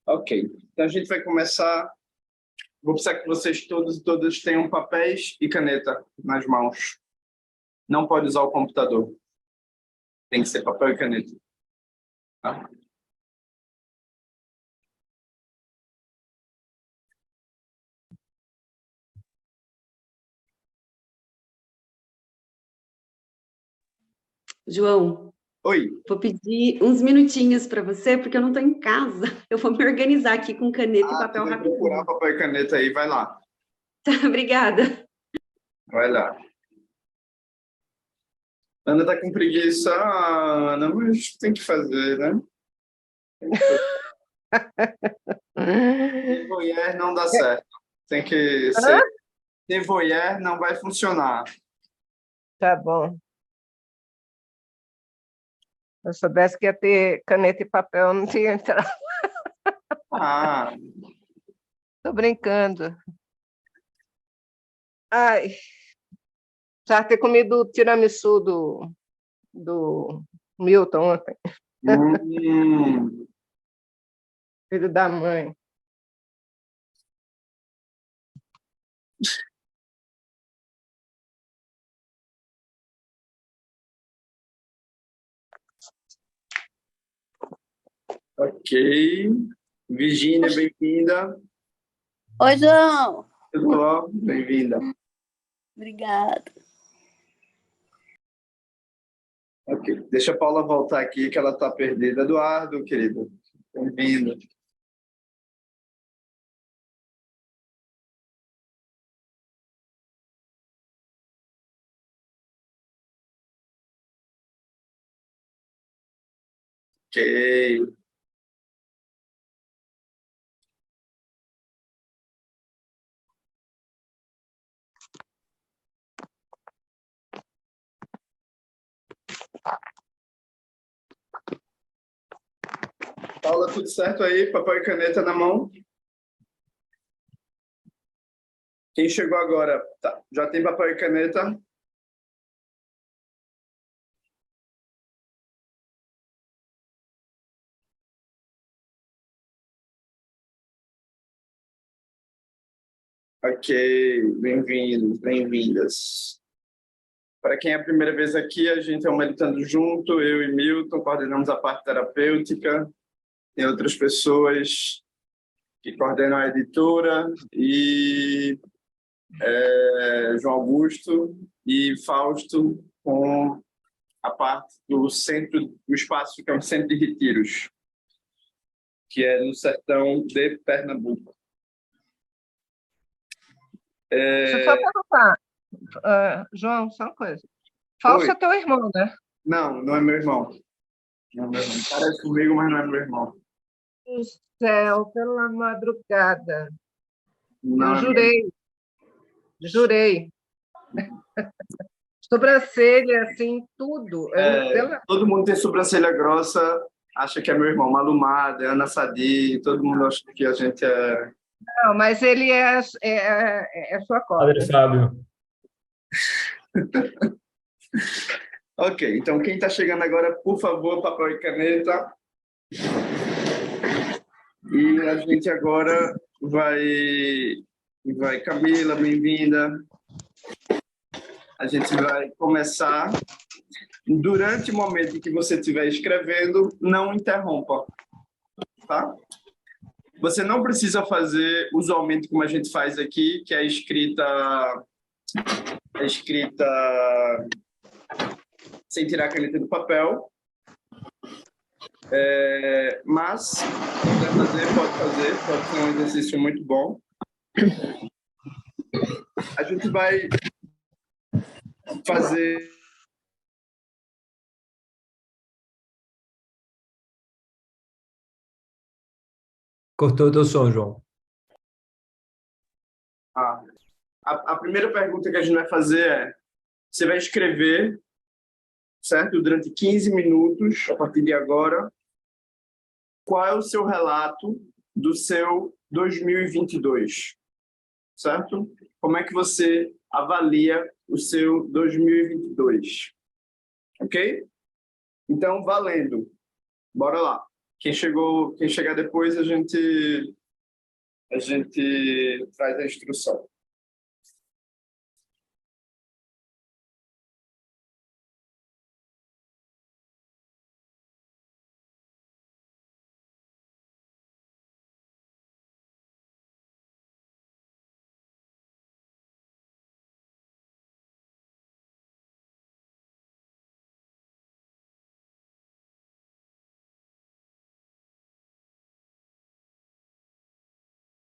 Ok, então a gente vai começar. Vou precisar que vocês todos e todas tenham papéis e caneta nas mãos. Não pode usar o computador. Tem que ser papel e caneta. Tá? João, Oi. vou pedir uns minutinhos para você, porque eu não estou em casa. Eu vou me organizar aqui com caneta e papel Vai rapidinho. procurar papel e caneta aí, vai lá. Tá, obrigada. Vai lá. Ana tá com preguiça, Ana, mas tem que fazer, né? Tem que fazer. De voyeur não dá certo. Tem que ser. De voyeur não vai funcionar. Tá bom. Se eu soubesse que ia ter caneta e papel, eu não tinha entrado. Tô brincando. Ai, já ter comido o tiramisu do Milton ontem. Filho da mãe. Ok. Virgínia, bem-vinda. Oi, João. Tudo bom? Bem-vinda. Obrigada. Ok. Deixa a Paula voltar aqui, que ela está perdida. Eduardo, querido, bem-vindo. Ok. Paula, tudo certo aí? Papel e caneta na mão? Quem chegou agora? Tá. Já tem papel e caneta? Ok, bem-vindos, bem-vindas. Para quem é a primeira vez aqui, a gente é um Meditando Junto, eu e Milton, coordenamos a parte terapêutica, tem outras pessoas que coordenam a editora, e João Augusto e Fausto com a parte do centro, do espaço que é um centro de retiros, que é no sertão de Pernambuco. Deixa eu só perguntar, João, só uma coisa. Fausto é teu irmão, né? Não, não é meu irmão. Não é meu irmão. Parece comigo, mas não é meu irmão. Do céu, pela madrugada. Não, Eu jurei. Sobrancelha, assim, tudo. Todo mundo tem sobrancelha grossa, acha que é meu irmão. Malumada, Ana Sadi, todo mundo acha que a gente é... Não, mas ele é sua cota. Padre Fábio. Ok, então quem está chegando agora, por favor, papel e caneta. E a gente agora vai Camila, bem-vinda. A gente vai começar. Durante o momento em que você estiver escrevendo, não interrompa, tá? Você não precisa fazer usualmente como a gente faz aqui, que é a escrita sem tirar a caneta do papel. Mas, se quiser fazer, pode ser um exercício muito bom. A gente vai fazer... Cortou o teu som, João. A primeira pergunta que a gente vai fazer é: você vai escrever, certo? Durante 15 minutos, a partir de agora, qual é o seu relato do seu 2022, certo? Como é que você avalia o seu 2022, ok? Então, valendo. Bora lá. Quem chegar depois, a gente traz a instrução.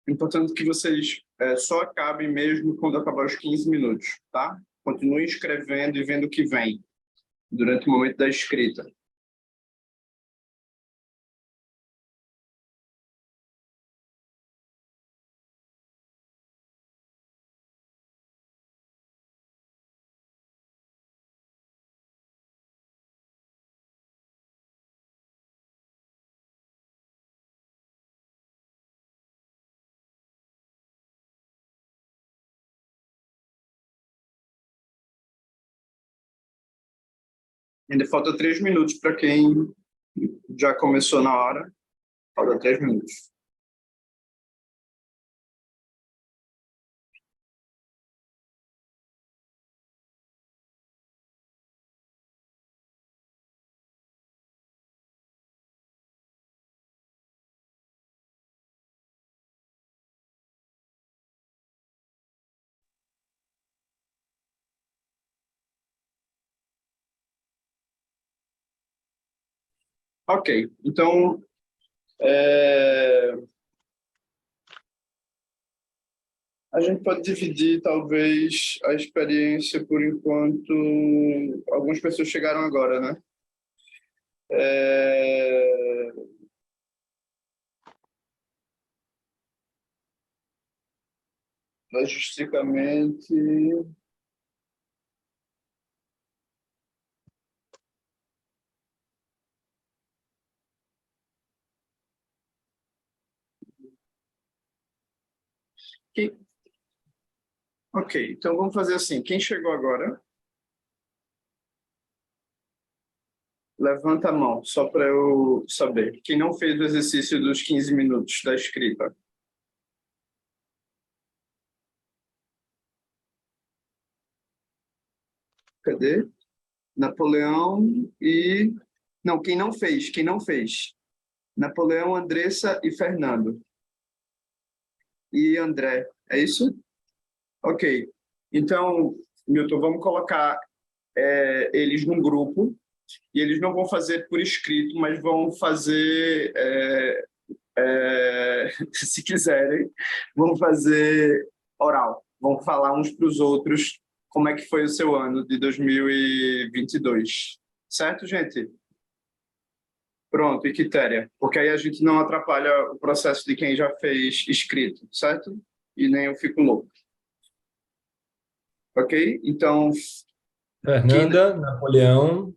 Importante que vocês só acabem mesmo quando acabar os 15 minutos, tá? Continuem escrevendo e vendo o que vem durante o momento da escrita. Ainda falta 3 minutos para quem já começou na hora. Falta 3 minutos. Ok, então a gente pode dividir talvez a experiência por enquanto. Algumas pessoas chegaram agora, né? Logisticamente. Ok, então vamos fazer assim. Quem chegou agora, levanta a mão, só para eu saber. Quem não fez o exercício dos 15 minutos da escrita? Cadê? Napoleão e... Não, quem não fez? Quem não fez? Napoleão, Andressa e Fernando. E André, é isso? Ok. Então, Milton, vamos colocar eles num grupo e eles não vão fazer por escrito, mas vão fazer, se quiserem, vão fazer oral. Vão falar uns para os outros como é que foi o seu ano de 2022. Certo, gente? Pronto, e Quitéria, porque aí a gente não atrapalha o processo de quem já fez escrito, certo? E nem eu fico louco. Ok? Então, Fernanda, Napoleão,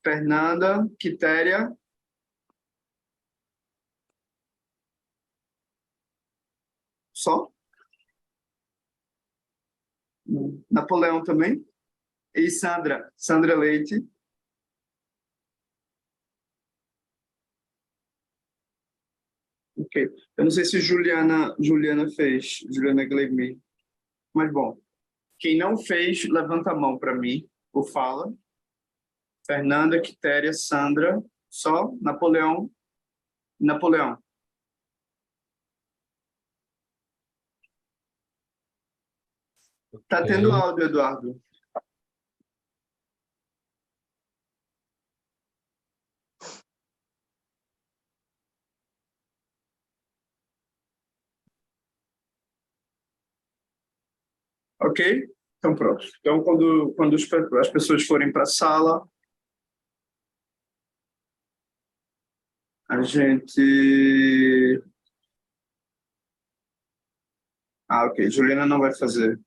Fernanda, Quitéria, só? Napoleão também? E Sandra, Sandra Leite. Ok. Eu não sei se Juliana fez, Juliana Gleimi. Mas, bom, quem não fez, levanta a mão para mim, ou fala. Fernanda, Quitéria, Sandra, só? Napoleão. Napoleão. Tá tendo ok. áudio, Eduardo. Ok? Então, pronto. Então, quando as pessoas forem para a sala, a gente... Ah, ok. Juliana não vai fazer.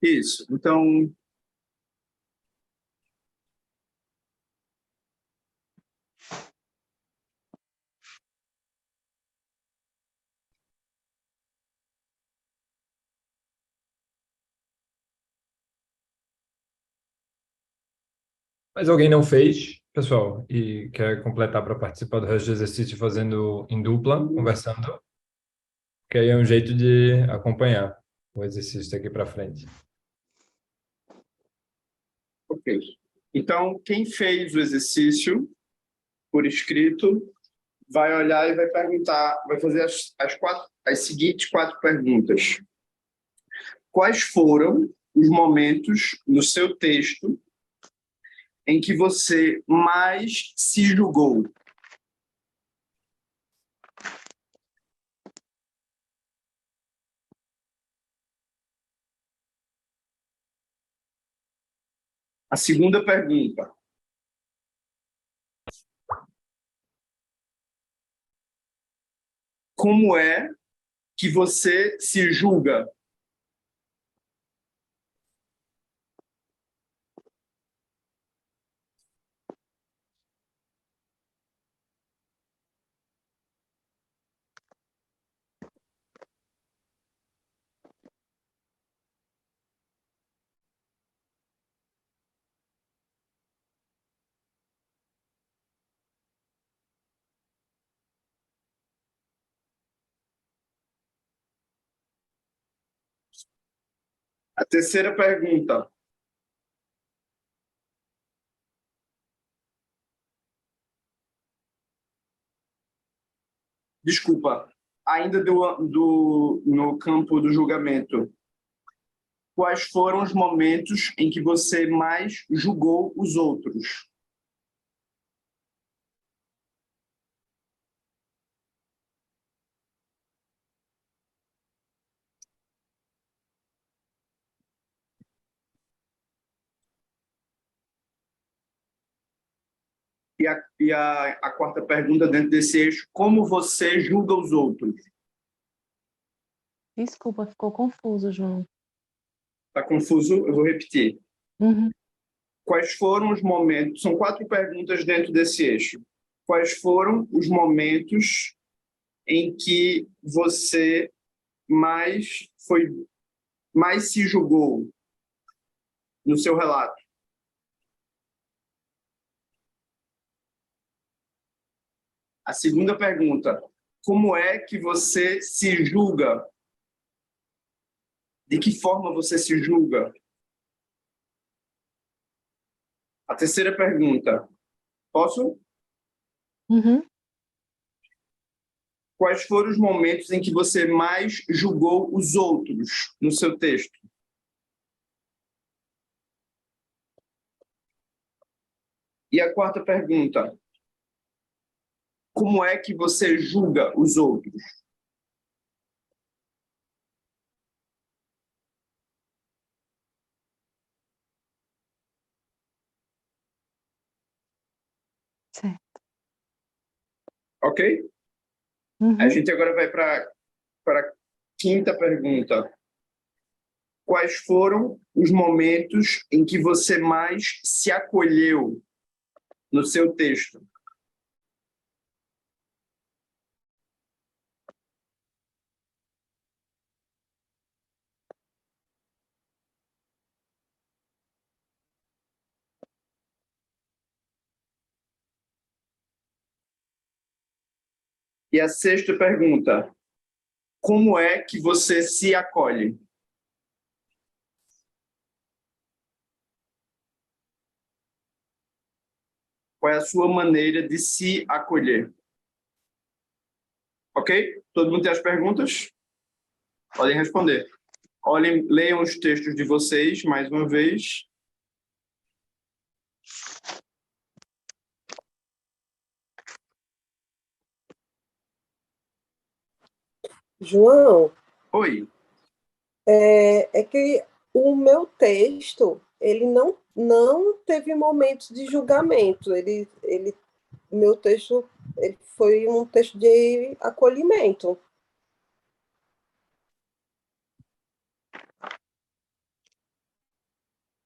Isso. Então, Mas alguém não fez, pessoal, e quer completar para participar do resto do exercício fazendo em dupla, conversando, que aí é um jeito de acompanhar o exercício daqui para frente. Ok. Então, quem fez o exercício por escrito vai olhar e vai perguntar, vai fazer as seguintes 4 perguntas. Quais foram os momentos no seu texto em que você mais se julgou? A segunda pergunta. Como é que você se julga? A terceira pergunta. Desculpa, ainda no campo do julgamento. Quais foram os momentos em que você mais julgou os outros? E a quarta pergunta dentro desse eixo, como você julga os outros? Desculpa, ficou confuso, João. Está confuso? Eu vou repetir. Uhum. Quais foram os momentos? São 4 perguntas dentro desse eixo. Quais foram os momentos em que você mais se julgou no seu relato? A segunda pergunta, como é que você se julga? De que forma você se julga? A terceira pergunta, posso? Uhum. Quais foram os momentos em que você mais julgou os outros no seu texto? E a quarta pergunta, como é que você julga os outros? Certo. Ok? Uhum. A gente agora vai para a quinta pergunta. Quais foram os momentos em que você mais se acolheu no seu texto? E a sexta pergunta, como é que você se acolhe? Qual é a sua maneira de se acolher? Ok? Todo mundo tem as perguntas? Podem responder. Olhem, leiam os textos de vocês mais uma vez. João, Oi. é que o meu texto, ele não teve momentos de julgamento. Meu texto, ele foi um texto de acolhimento.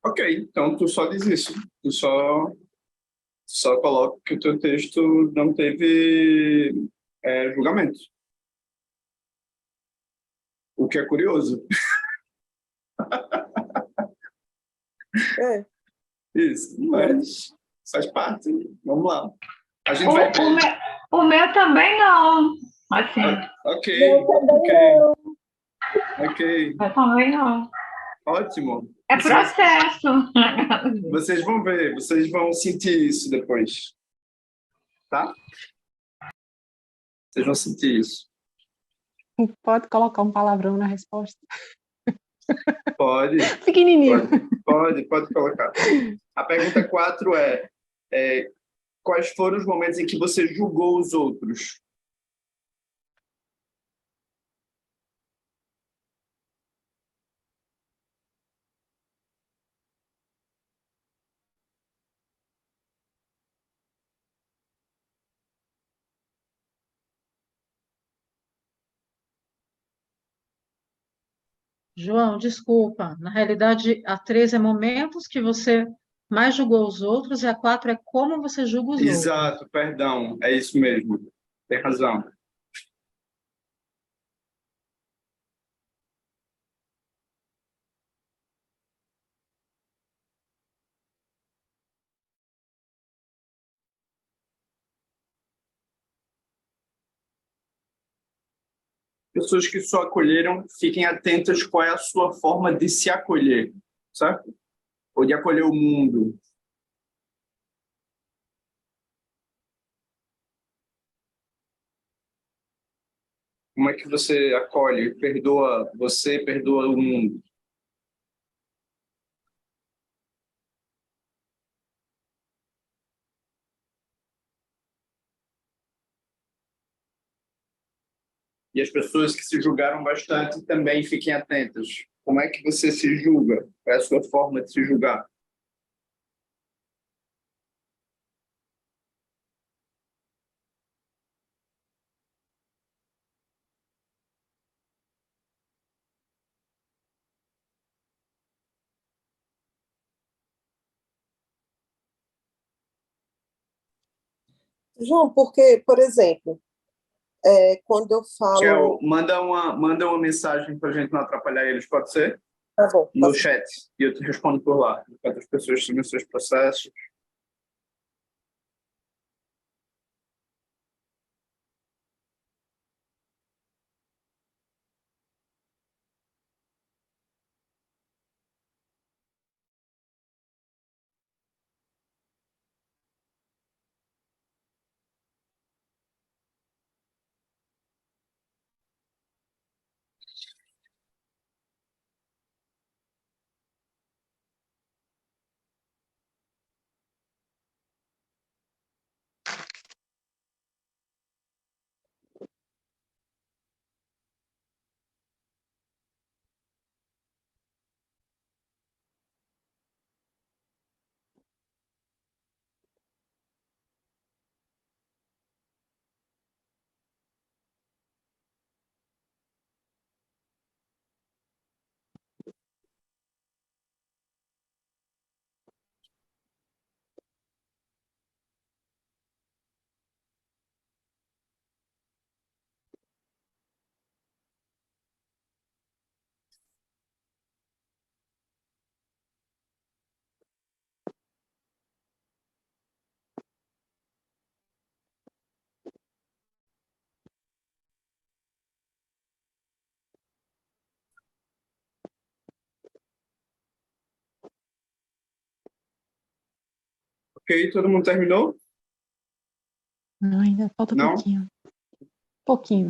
Ok, então tu só diz isso. Tu só coloca que o teu texto não teve julgamento. O que é curioso. É, Isso, mas faz parte. Vamos lá. A gente O, vai... o, meu, o meu também não. Assim, Ok, Eu também ok, não. ok. eu também não. Ótimo. É processo. Vocês vão ver, vocês vão sentir isso depois. Tá? Vocês vão sentir isso. Pode colocar um palavrão na resposta. Pode, Pequenininho. pode colocar. A pergunta 4 é quais foram os momentos em que você julgou os outros? João, desculpa. Na realidade, a 3 é momentos que você mais julgou os outros e a 4 é como você julga os outros. Exato, perdão, é isso mesmo. Tem razão. Pessoas que só acolheram, fiquem atentas qual é a sua forma de se acolher, certo? Ou de acolher o mundo. Como é que você acolhe, perdoa você, perdoa o mundo? E as pessoas que se julgaram bastante também fiquem atentas. Como é que você se julga? Qual é a sua forma de se julgar? João, porque, por exemplo, quando eu Tchau, falo. manda uma mensagem para a gente não atrapalhar eles, pode ser? Tá bom, No chat. E eu te respondo por lá. Enquanto as pessoas seguem seus processos. Ok, todo mundo terminou? Não, ainda falta Não? pouquinho. Pouquinho.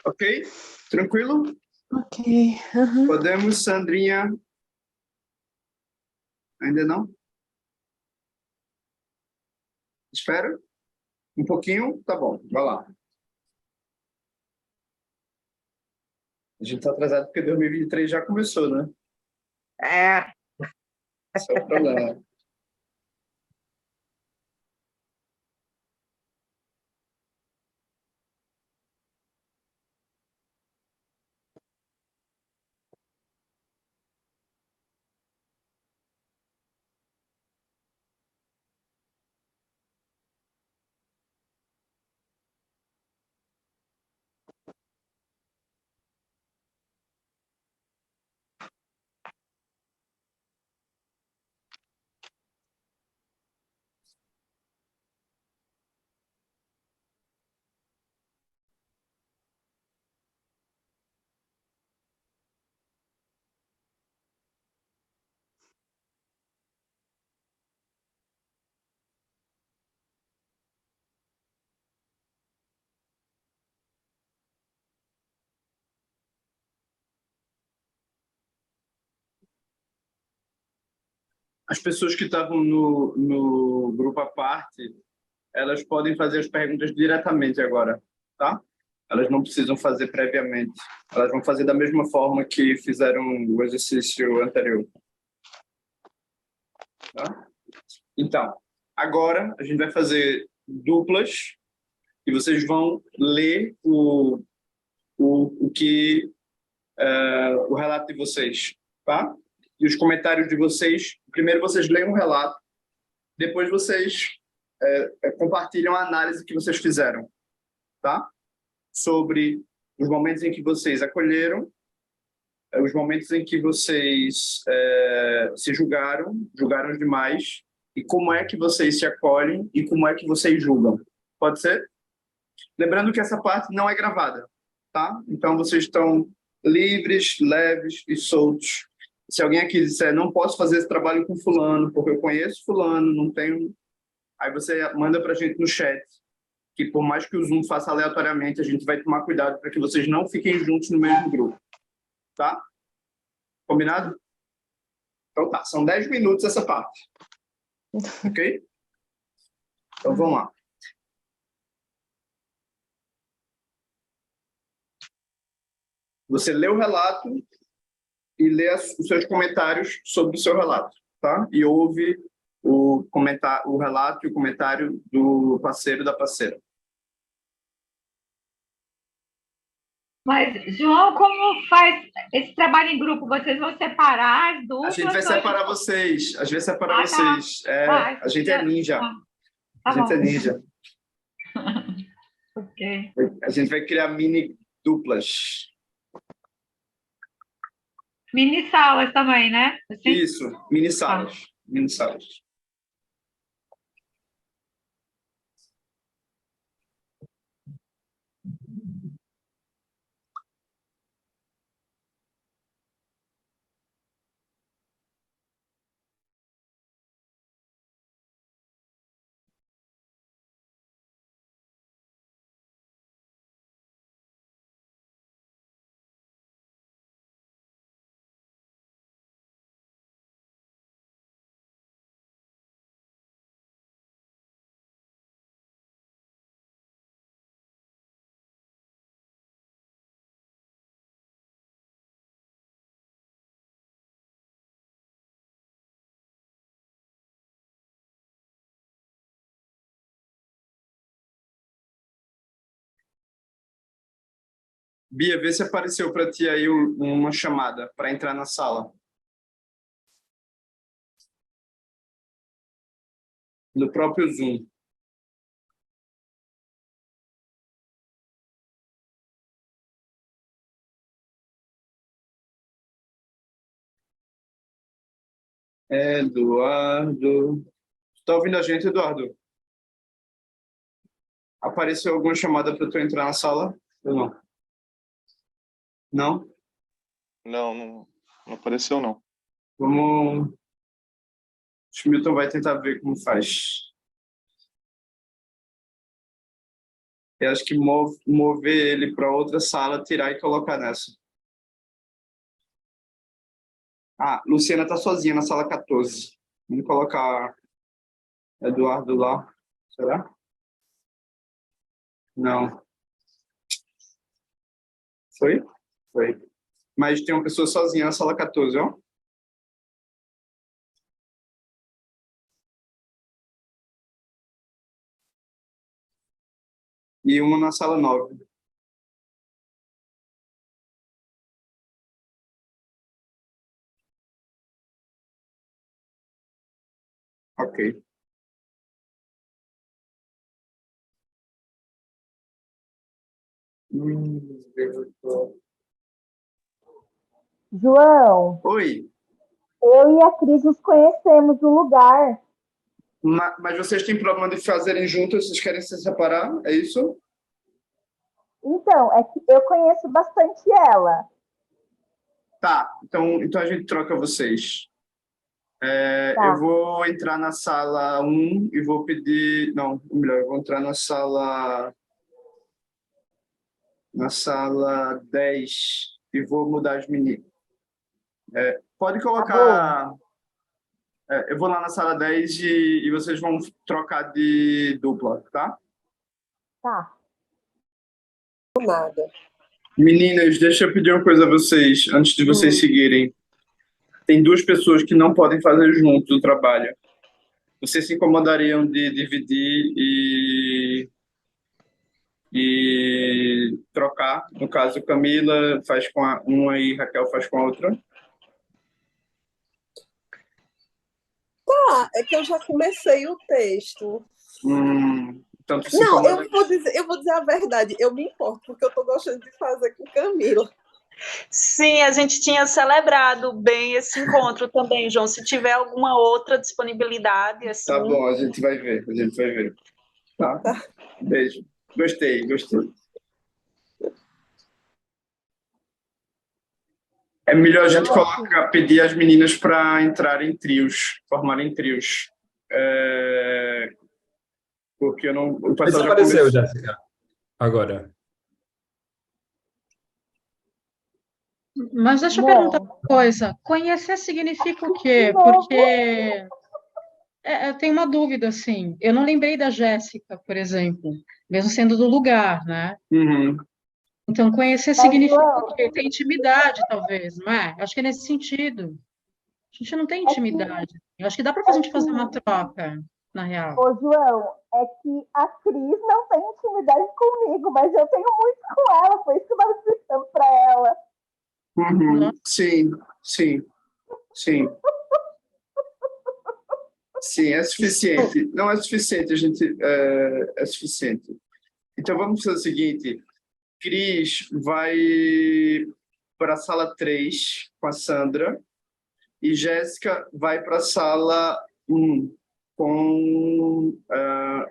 Ok? Tranquilo? Ok. Aham. Podemos, Sandrinha? Ainda não? Espera. Um pouquinho? Tá bom, vai lá. A gente tá atrasado porque 2023 já começou, né? É, Esse é o problema. As pessoas que estavam no grupo à parte, elas podem fazer as perguntas diretamente agora, tá? Elas não precisam fazer previamente. Elas vão fazer da mesma forma que fizeram o exercício anterior. Tá? Então, agora a gente vai fazer duplas e vocês vão ler o relato de vocês, tá? E os comentários de vocês. Primeiro vocês leem um relato, depois vocês compartilham a análise que vocês fizeram, tá? Sobre os momentos em que vocês acolheram, os momentos em que vocês se julgaram demais, e como é que vocês se acolhem e como é que vocês julgam. Pode ser? Lembrando que essa parte não é gravada, tá? Então vocês estão livres, leves e soltos. Se alguém aqui disser, não posso fazer esse trabalho com fulano, porque eu conheço fulano, não tenho... Aí você manda para a gente no chat, que por mais que o Zoom faça aleatoriamente, a gente vai tomar cuidado para que vocês não fiquem juntos no mesmo grupo. Tá? Combinado? Então tá, são 10 minutos essa parte. Ok? Então vamos lá. Você lê o relato e lê os seus comentários sobre o seu relato, tá? E ouve o relato e o comentário do parceiro da parceira. Mas, João, como faz esse trabalho em grupo? Vocês vão separar as A duplas? gente vai separar vocês. A gente vai separar Ah, tá. vocês. Vai. A gente é ninja. Tá A gente bom. é ninja. Ok. A gente vai criar mini duplas. Mini salas também, né? Assim? Isso, mini salas. Mini salas. Bia, vê se apareceu para ti aí uma chamada para entrar na sala. No próprio Zoom. Eduardo. Está ouvindo a gente, Eduardo? Apareceu alguma chamada para tu entrar na sala? Ou não? Não? Não apareceu, não. Vamos... O Milton vai tentar ver como faz. Eu acho que mover ele para outra sala, tirar e colocar nessa. Ah, Luciana tá sozinha na sala 14. Vamos colocar Eduardo lá. Será? Não. Foi? Foi. Mas tem uma pessoa sozinha na sala 14, ó. E uma na sala 9. Ok. João, Oi, eu e a Cris nos conhecemos no lugar. mas vocês têm problema de fazerem juntos? Vocês querem se separar? É isso? Então, é que eu conheço bastante ela. Tá, então a gente troca vocês. Tá. Eu vou entrar na sala 1 e vou pedir... Não, melhor, eu vou entrar na sala 10 e vou mudar as meninas. Pode colocar... eu vou lá na sala 10 e vocês vão trocar de dupla, tá? Tá. Nada. Meninas, deixa eu pedir uma coisa a vocês, antes de vocês seguirem. Tem 2 pessoas que não podem fazer juntos o trabalho. Vocês se incomodariam de dividir e trocar? No caso, Camila faz com uma e Raquel faz com a outra? Tá, é que eu já comecei o texto. Então tu se Não, incomoda... eu vou dizer a verdade, eu me importo, porque eu tô gostando de fazer com Camila. Sim, a gente tinha celebrado bem esse encontro também, João. Se tiver alguma outra disponibilidade, assim. Tá bom, a gente vai ver, Tá? Beijo. Gostei. É melhor a gente pedir as meninas para entrarem em trios, formarem trios. Porque eu não... O pessoal já Desapareceu, começou. Jéssica. Agora. Mas deixa eu perguntar uma coisa. Conhecer significa o quê? Porque eu tenho uma dúvida, assim. Eu não lembrei da Jéssica, por exemplo, mesmo sendo do lugar, né? Então, conhecer significa o quê? Ter intimidade, talvez, não é? Acho que é nesse sentido. A gente não tem intimidade. Eu acho que dá para a gente fazer uma troca, na real. Ô, João, é que a Cris não tem intimidade comigo, mas eu tenho muito com ela, foi isso que eu estava explicando para ela. Sim. Sim, é suficiente. Não é suficiente, é suficiente. Então vamos fazer o seguinte: Cris vai para a sala 3 com a Sandra e Jéssica vai para a sala 1 com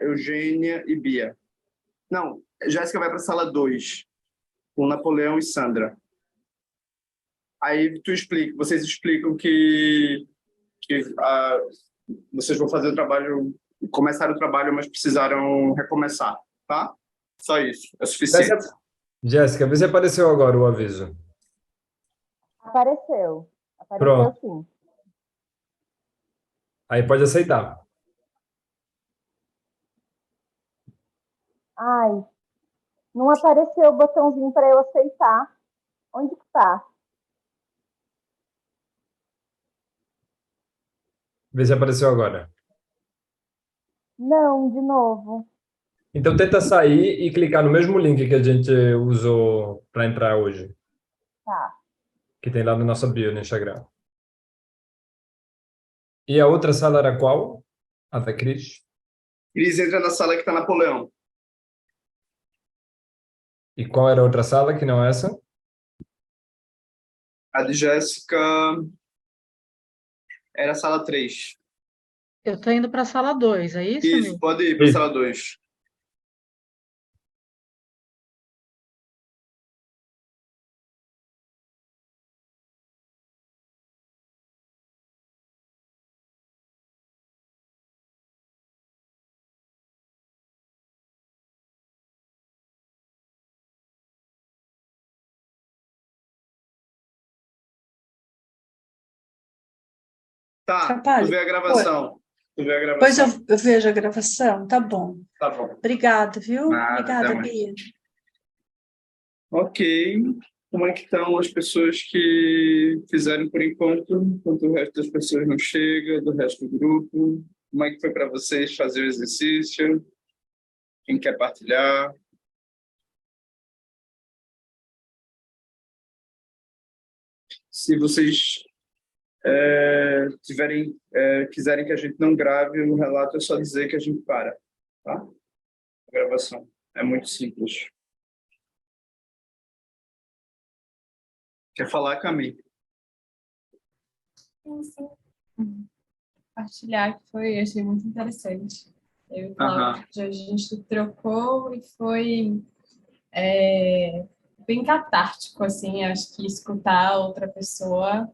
Eugênia e Bia. Não, Jéssica vai para a sala 2 com Napoleão e Sandra. Aí vocês explicam que vocês vão fazer o trabalho, começaram o trabalho, mas precisaram recomeçar, tá? Só isso, é suficiente. Jéssica, vê se apareceu agora o aviso. Apareceu Pronto. Sim. Aí pode aceitar. Ai, não apareceu o botãozinho para eu aceitar. Onde que tá? Vê se apareceu agora. Não, de novo. Então tenta sair e clicar no mesmo link que a gente usou para entrar hoje. Tá. Que tem lá na nossa bio no Instagram. E a outra sala era qual? A da Cris? Cris entra na sala que está Napoleão. E qual era a outra sala que não é essa? A de Jéssica era a sala 3. Eu estou indo para a sala 2, é isso, Isso, Milton? pode ir para a sala 2. Tá, tu Atrapalha? vê a Oi. gravação. Tu vê a Pois gravação. eu vejo a gravação, tá bom. Tá bom. Obrigada, viu? Nada, até Obrigada, mais. Bia. Ok. Como é que estão as pessoas que fizeram por enquanto, enquanto o resto das pessoas não chega, do resto do grupo? Como é que foi para vocês fazer o exercício? Quem quer partilhar? Se vocês quiserem que a gente não grave o relato, é só dizer que a gente para, tá? A gravação. É muito simples. Quer falar, Camille? Sim. Partilhar que achei muito interessante. Eu e o Cláudio, a gente trocou e foi bem catártico, assim, acho que escutar outra pessoa,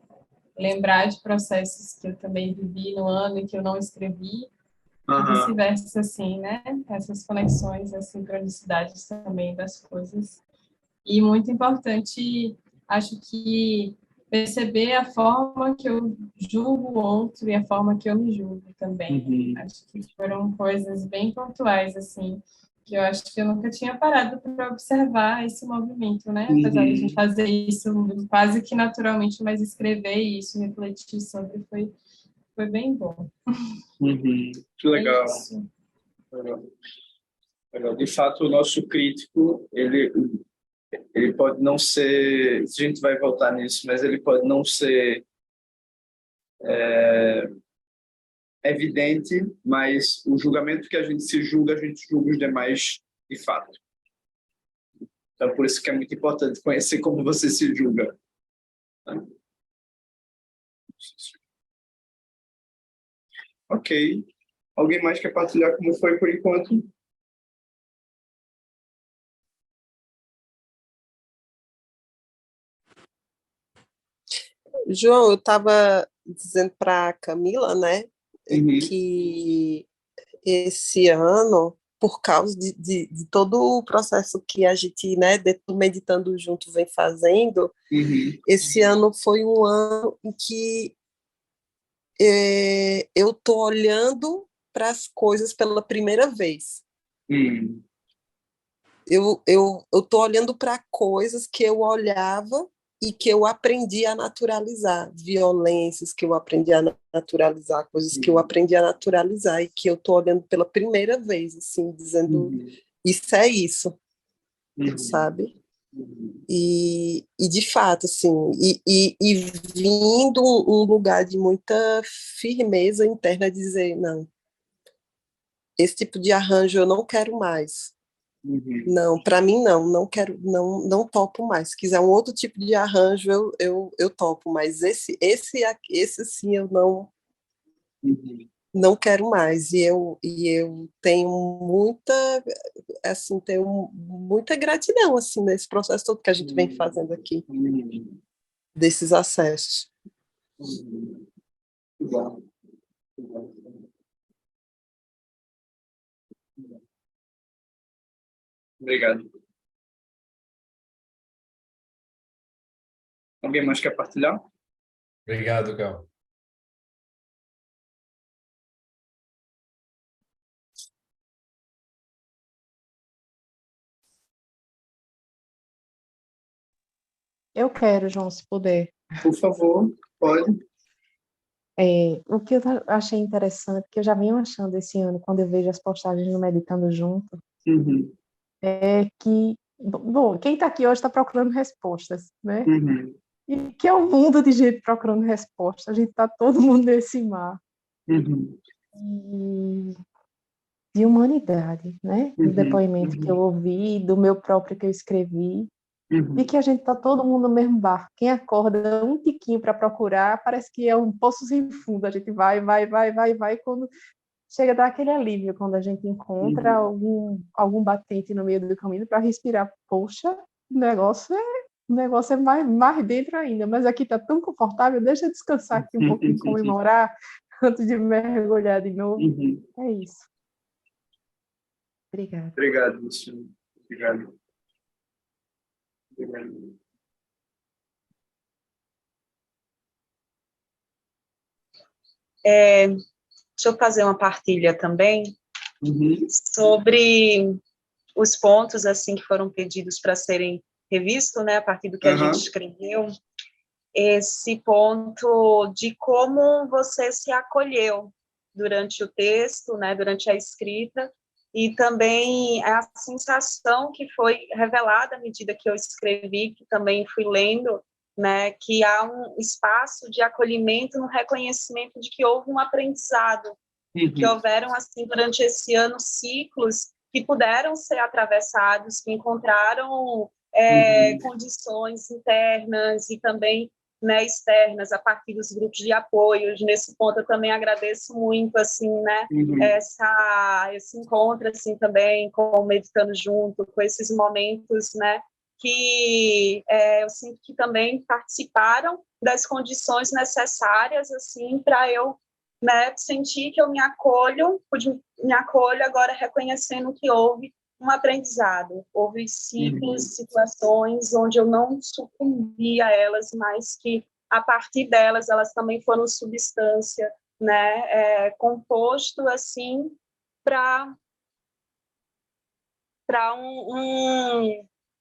lembrar de processos que eu também vivi no ano e que eu não escrevi, e vice-versa, assim, né? Essas conexões, as sincronicidades também das coisas. E muito importante, acho que perceber a forma que eu julgo o outro e a forma que eu me julgo também. Acho que foram coisas bem pontuais, assim, que eu acho que eu nunca tinha parado para observar esse movimento, né? Apesar de a gente fazer isso quase que naturalmente, mas escrever isso, refletir sobre, foi bem bom. Que legal. Legal. De fato, o nosso crítico, ele pode não ser, a gente vai voltar nisso, mas ele pode não ser evidente, mas o julgamento que a gente julga os demais de fato. Então, por isso que é muito importante conhecer como você se julga. Ok. Alguém mais quer partilhar como foi por enquanto? João, eu estava dizendo para a Camila, né, que esse ano, por causa de todo o processo que a gente, né, Meditando Junto vem fazendo, esse ano foi um ano em que eu estou olhando para as coisas pela primeira vez. Eu estou olhando para coisas que eu olhava e que eu aprendi a naturalizar, violências que eu aprendi a naturalizar, coisas que eu aprendi a naturalizar e que eu estou olhando pela primeira vez, assim, dizendo, isso é isso, sabe? E de fato, assim, e vindo um lugar de muita firmeza interna, dizer, não, esse tipo de arranjo eu não quero mais. Não, para mim não quero, não topo mais. Se quiser um outro tipo de arranjo, eu topo, mas esse sim eu não quero mais. E eu tenho muita gratidão assim nesse processo todo que a gente vem fazendo aqui, desses acessos. Obrigado. Alguém mais quer partilhar? Obrigado, Cal. Eu quero, João, se puder. Por favor, pode. O que eu achei interessante, que eu já venho achando esse ano, quando eu vejo as postagens do Meditando Junto, é que, bom, quem está aqui hoje está procurando respostas, né? E que é um mundo de gente procurando respostas, a gente está todo mundo nesse mar. E de humanidade, né? Do depoimento que eu ouvi, do meu próprio que eu escrevi, e que a gente está todo mundo no mesmo barco. Quem acorda um tiquinho para procurar, parece que é um poço sem fundo. A gente vai, quando chega a dar aquele alívio, quando a gente encontra algum batente no meio do caminho para respirar. Poxa, o negócio é mais dentro ainda, mas aqui está tão confortável, deixa eu descansar aqui um pouquinho, comemorar, antes de mergulhar de novo. É isso. Obrigada. Obrigado, Luciano. Obrigado. Obrigado. deixa eu fazer uma partilha também sobre os pontos assim que foram pedidos para serem revistos, né, a partir do que a gente escreveu. Esse ponto de como você se acolheu durante o texto, né, durante a escrita, e também a sensação que foi revelada à medida que eu escrevi, que também fui lendo, né, que há um espaço de acolhimento no reconhecimento de que houve um aprendizado, que houveram, assim, durante esse ano, ciclos que puderam ser atravessados, que encontraram condições internas e também, né, externas, a partir dos grupos de apoio. Nesse ponto, eu também agradeço muito, assim, né, esse encontro, assim, também, com o Meditando Junto, com esses momentos, né, que eu sinto que também participaram das condições necessárias, assim, para eu, né, sentir que eu me acolho agora reconhecendo que houve um aprendizado, houve ciclos, situações onde eu não sucumbi a elas, mas que a partir delas, elas também foram substância, né, composto, assim, para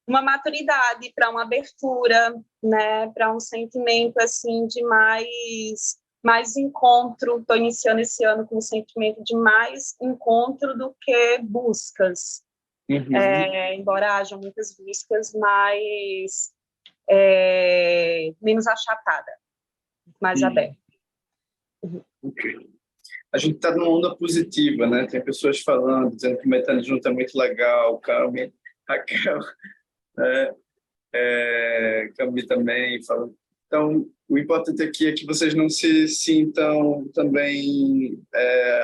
uma maturidade, para uma abertura, né, para um sentimento, assim, de mais encontro. Estou iniciando esse ano com um sentimento de mais encontro do que buscas. Embora hajam muitas buscas, mas menos achatada, mais aberta. Ok. A gente está numa onda positiva, né? Tem pessoas falando, dizendo que o Meditando Junto é muito legal, Cami, Raquel, Cami também falando. Então, o importante aqui é que vocês não se sintam também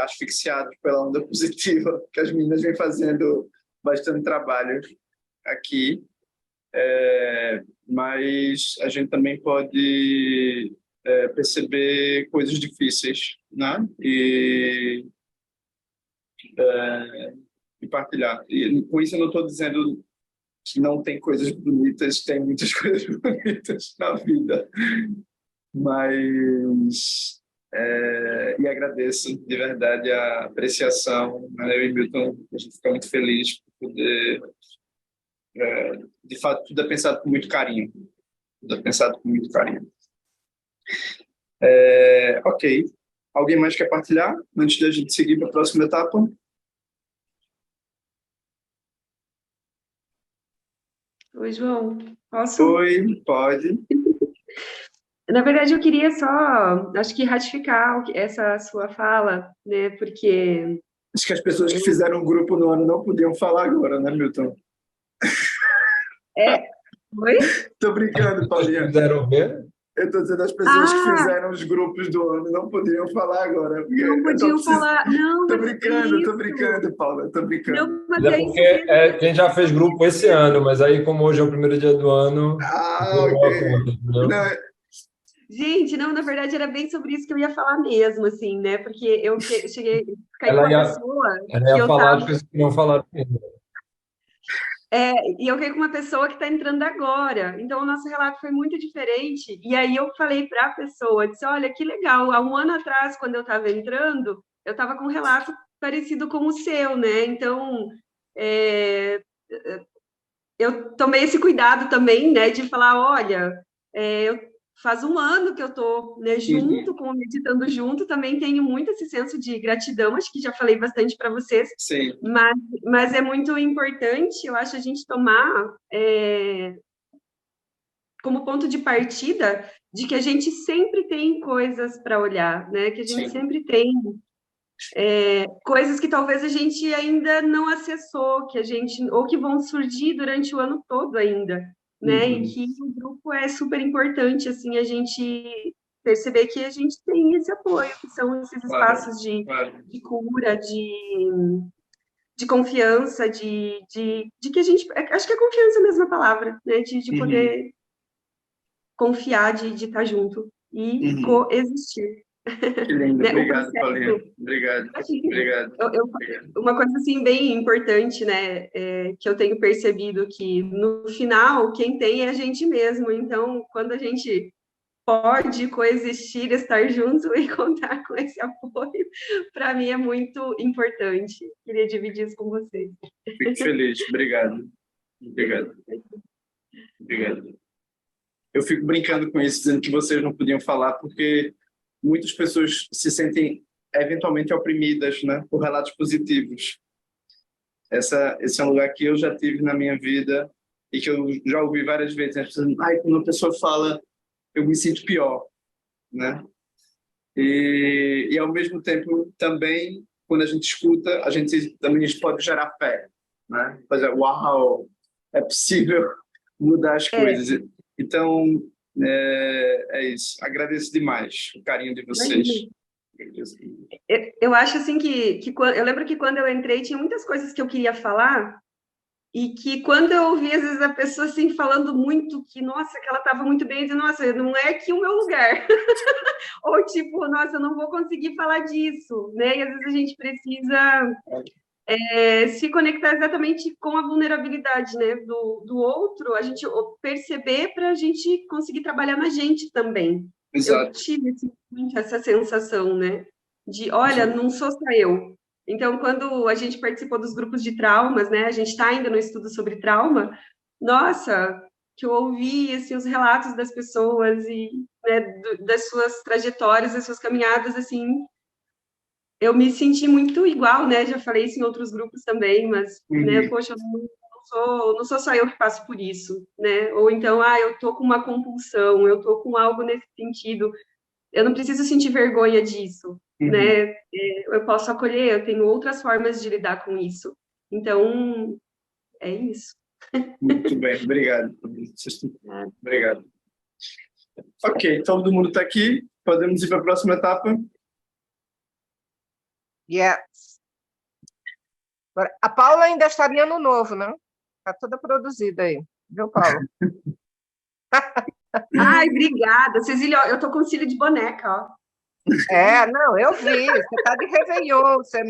asfixiados pela onda positiva, que as meninas vêm fazendo bastante trabalho aqui, mas a gente também pode perceber coisas difíceis, né? E partilhar. E com isso eu não estou dizendo que não tem coisas bonitas, tem muitas coisas bonitas na vida, mas e agradeço de verdade a apreciação, né? Eu e Milton, a gente fica muito feliz por poder, de fato, tudo é pensado com muito carinho, ok. Alguém mais quer partilhar antes de a gente seguir para a próxima etapa? Oi, João. Posso? Oi, pode. Na verdade, eu queria só, acho que ratificar essa sua fala, né? Porque... Acho que as pessoas que fizeram um grupo no ano não podiam falar agora, né, Milton? Oi? Tô brincando, Paulinha. Fizeram ver? Eu estou dizendo as pessoas que fizeram os grupos do ano não podiam falar agora. Não podiam falar. Não, tô brincando, Paula. Tô brincando. Não, mas é porque quem já fez grupo esse ano, mas aí como hoje é o primeiro dia do ano... ok. Gente, não, na verdade era bem sobre isso que eu ia falar mesmo, assim, né? Porque eu cheguei a ficar com uma pessoa... Ela ia falar de coisas que não falaram ainda. E eu fiquei com uma pessoa que está entrando agora, então o nosso relato foi muito diferente, e aí eu falei para a pessoa, disse, olha, que legal, há um ano atrás, quando eu estava entrando, eu estava com um relato parecido com o seu, né, então eu tomei esse cuidado também, né, de falar, olha, faz um ano que eu estou, né, junto com o Meditando Junto, também tenho muito esse senso de gratidão, acho que já falei bastante para vocês, sim. Mas é muito importante, eu acho, a gente tomar como ponto de partida de que a gente sempre tem coisas para olhar, né, que a gente sempre tem coisas que talvez a gente ainda não acessou, ou que vão surgir durante o ano todo ainda, né? E que o grupo é super importante, assim, a gente perceber que a gente tem esse apoio, que são esses espaços de cura, de confiança, de que a gente... Acho que é confiança é a mesma palavra, né? De poder confiar, de estar junto e coexistir. Que lindo, obrigado, Paulinha. Obrigado. Uma coisa assim bem importante, né, que eu tenho percebido que no final quem tem é a gente mesmo. Então, quando a gente pode coexistir, estar junto e contar com esse apoio, para mim é muito importante. Queria dividir isso com vocês. Fico feliz, obrigado. Obrigado. Obrigado. Eu fico brincando com isso, dizendo que vocês não podiam falar, porque muitas pessoas se sentem eventualmente oprimidas, né, por relatos positivos. Esse é um lugar que eu já tive na minha vida e que eu já ouvi várias vezes. As pessoas dizem, quando uma pessoa fala, eu me sinto pior, né? E ao mesmo tempo, também, quando a gente escuta, a gente também pode gerar fé, né? Fazer, uau, é possível mudar as coisas. Então, é isso. Agradeço demais o carinho de vocês. Eu acho assim eu lembro que quando eu entrei tinha muitas coisas que eu queria falar e que quando eu ouvi às vezes a pessoa assim falando muito que nossa, que ela estava muito bem, eu disse, nossa, não é aqui o meu lugar. Ou tipo, nossa, eu não vou conseguir falar disso, né? E às vezes a gente precisa se conectar exatamente com a vulnerabilidade, né, do outro, a gente perceber para a gente conseguir trabalhar na gente também. Exato. Eu tive muito essa sensação, né, de, olha, não sou só eu. Então, quando a gente participou dos grupos de traumas, né, a gente está ainda no estudo sobre trauma, nossa, que eu ouvi, assim, os relatos das pessoas e, né, das suas trajetórias, das suas caminhadas, assim, eu me senti muito igual, né? Já falei isso em outros grupos também, mas, né, poxa, não sou só eu que passo por isso, né? Ou então, eu tô com uma compulsão, eu tô com algo nesse sentido. Eu não preciso sentir vergonha disso, né? Eu posso acolher, eu tenho outras formas de lidar com isso. Então, é isso. Muito bem, obrigado. Obrigado. Ok, todo mundo está aqui. Podemos ir para a próxima etapa? Yes. Agora, a Paula ainda estaria no novo, né? Está toda produzida aí, viu, Paula? Ai, obrigada. Cecília, eu tô com cílio de boneca, ó. Não, eu vi. Você está de Réveillon, você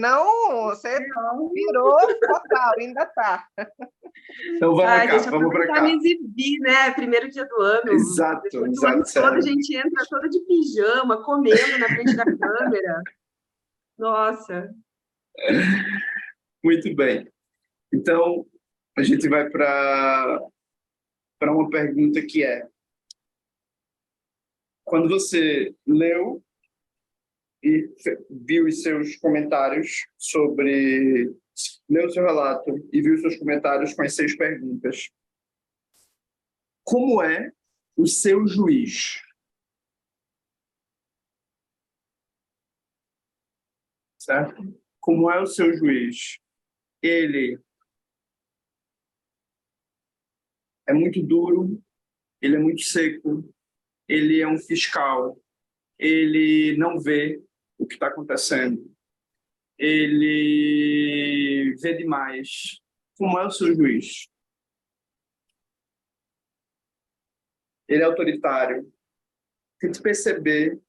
virou total, ainda está. Então vamos cá, vamos para cá. Me exibir, né? Primeiro dia do ano. Exato, depois do ano todo, a gente entra toda de pijama, comendo na frente da câmera. Nossa. Muito bem. Então, a gente vai para uma pergunta que é: quando você leu e viu os seus comentários leu o seu relato e viu os seus comentários com as 6 perguntas, como é o seu juiz? Certo? Como é o seu juiz? Ele é muito duro, ele é muito seco, ele é um fiscal, ele não vê o que está acontecendo, ele vê demais. Como é o seu juiz? Ele é autoritário. Tente perceber,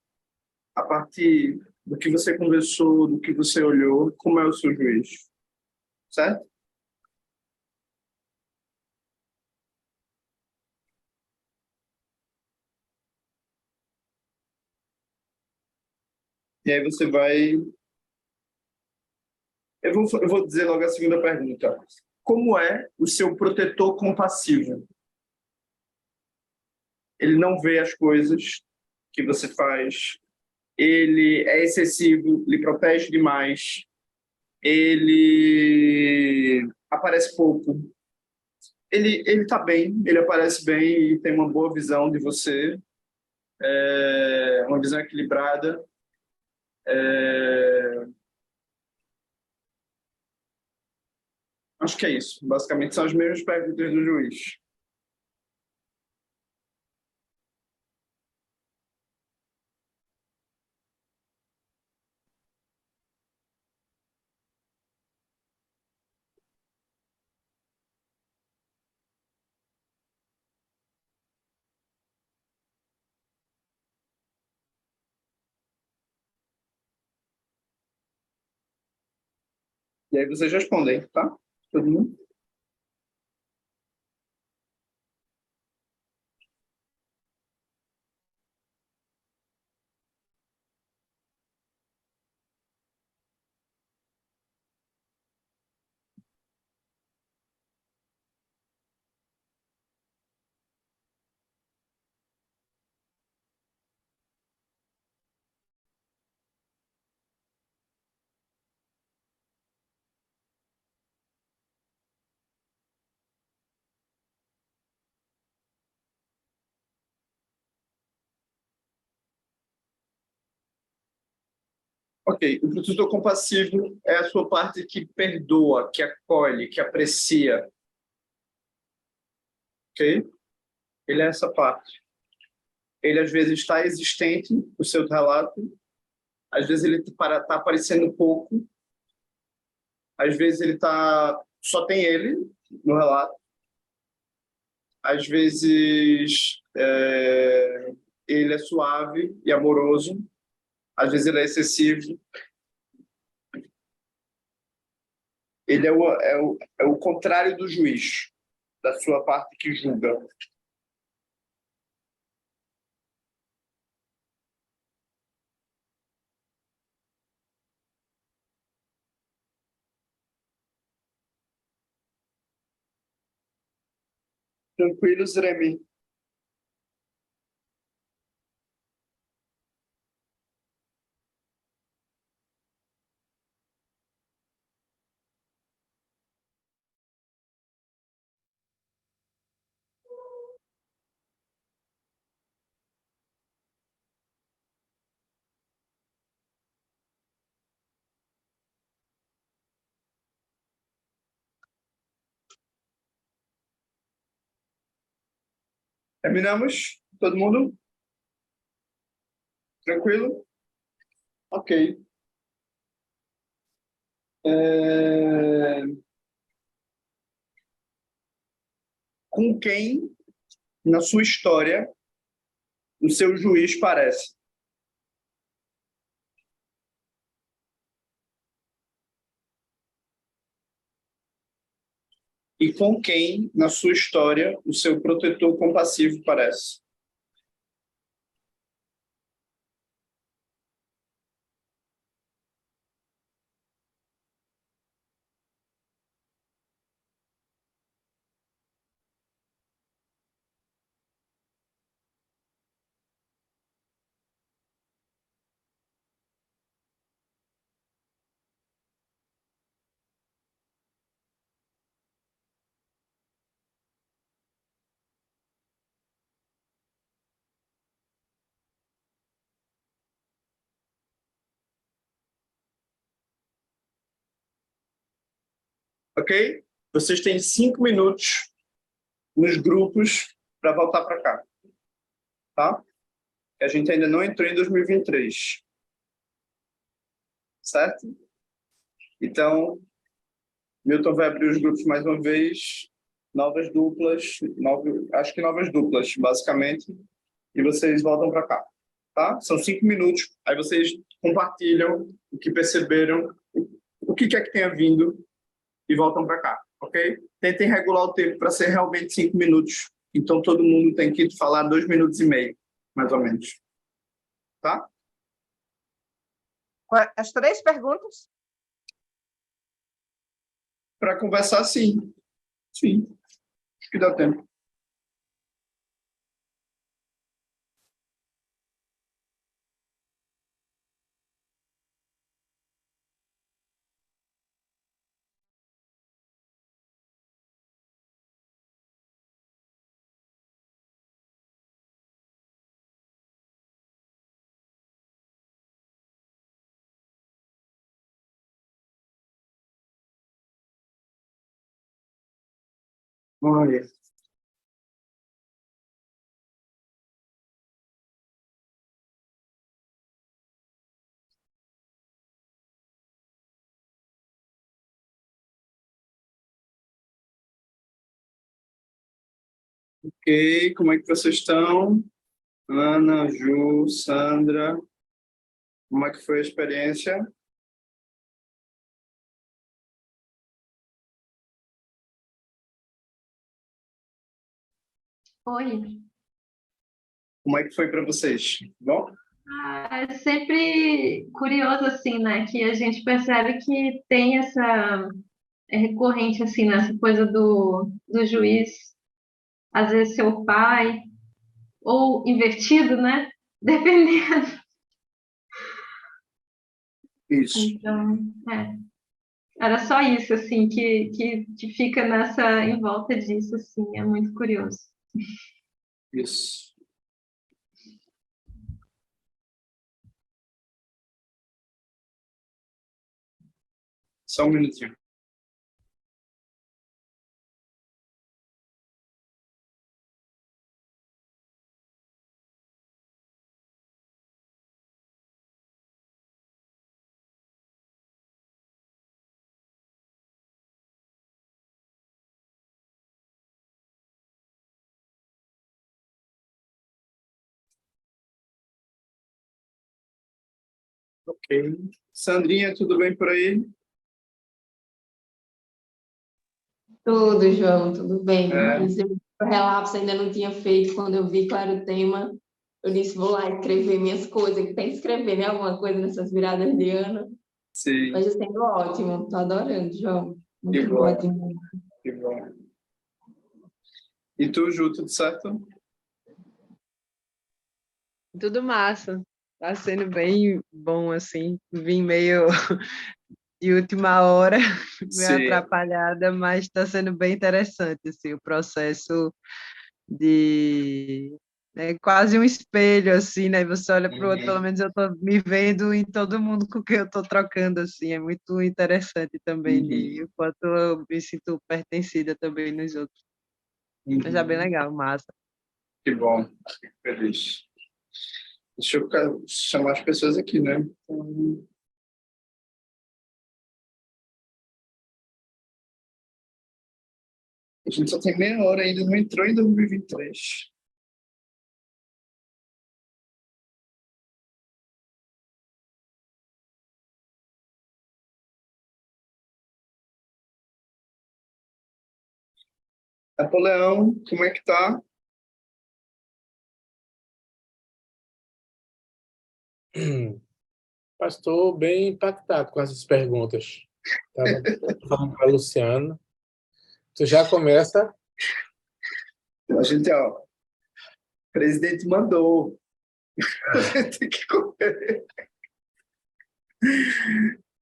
a partir do que você conversou, do que você olhou, como é o seu juiz. Certo? E aí você vai... Eu vou dizer logo a segunda pergunta. Como é o seu protetor compassivo? Ele não vê as coisas que você faz. Ele é excessivo, lhe protege demais. Ele aparece pouco. Ele está bem, ele aparece bem e tem uma boa visão de você. Uma visão equilibrada. Acho que é isso. Basicamente, são as mesmas perguntas do juiz. E aí vocês respondem, tá? Todo mundo? Ok, o protetor compassivo é a sua parte que perdoa, que acolhe, que aprecia. Ok? Ele é essa parte. Ele, às vezes, está existente no seu relato, às vezes ele está aparecendo pouco, às vezes ele só tem ele no relato, às vezes ele é suave e amoroso, às vezes ele é excessivo. Ele é o contrário do juiz, da sua parte que julga. Tranquilos, Remy? Terminamos? Todo mundo? Tranquilo? Ok. Com quem, na sua história, o seu juiz parece? E com quem, na sua história, o seu protetor compassivo parece? Ok? Vocês têm 5 minutos nos grupos para voltar para cá. Tá? A gente ainda não entrou em 2023. Certo? Então, Milton vai abrir os grupos mais uma vez, novas duplas, acho que novas duplas, basicamente, e vocês voltam para cá. Tá? São 5 minutos, aí vocês compartilham o que perceberam, o que quer que tenha vindo, e voltam para cá, ok? Tentem regular o tempo para ser realmente 5 minutos. Então, todo mundo tem que falar 2 minutos e meio, mais ou menos. Tá? As 3 perguntas? Para conversar, sim. Sim. Acho que dá tempo. Olha. Ok, como é que vocês estão? Ana, Ju, Sandra, como é que foi a experiência? Oi. Como é que foi para vocês? Bom? É sempre curioso, assim, né? Que a gente percebe que tem essa... É recorrente, assim, nessa coisa do juiz, às vezes ser o pai, ou invertido, né? Dependendo. Isso. Então, era só isso, assim, que fica em volta disso, assim, é muito curioso. Isso. Só um minutinho. Ok. Sandrinha, tudo bem por aí? Tudo, João, tudo bem. É. Mas o relapso ainda não tinha feito. Quando eu vi qual era o tema, eu disse, vou lá escrever minhas coisas, que tem que escrever, né? Alguma coisa nessas viradas de ano. Sim. Mas está sendo ótimo, tô adorando, João. Que Muito bom. ótimo. Que bom. E tu, Ju, tudo certo? Tudo massa. Tá sendo bem bom, assim. Vim meio de última hora, meio Sim. atrapalhada, mas está sendo bem interessante, assim, o processo de... É quase um espelho, assim, né? Você olha para o outro, pelo menos eu estou me vendo em todo mundo com quem eu estou trocando, assim. É muito interessante também, de o quanto eu me sinto pertencida também nos outros. Mas é bem legal, massa. Que bom. Fico feliz. Deixa eu chamar as pessoas aqui, né? A gente só tem meia hora ainda, não entrou em 2023. Napoleão, como é que tá? Estou bem impactado com essas perguntas. Estava falando para a Luciana. Você já começa. A gente, ó, o presidente mandou. Você tem que correr.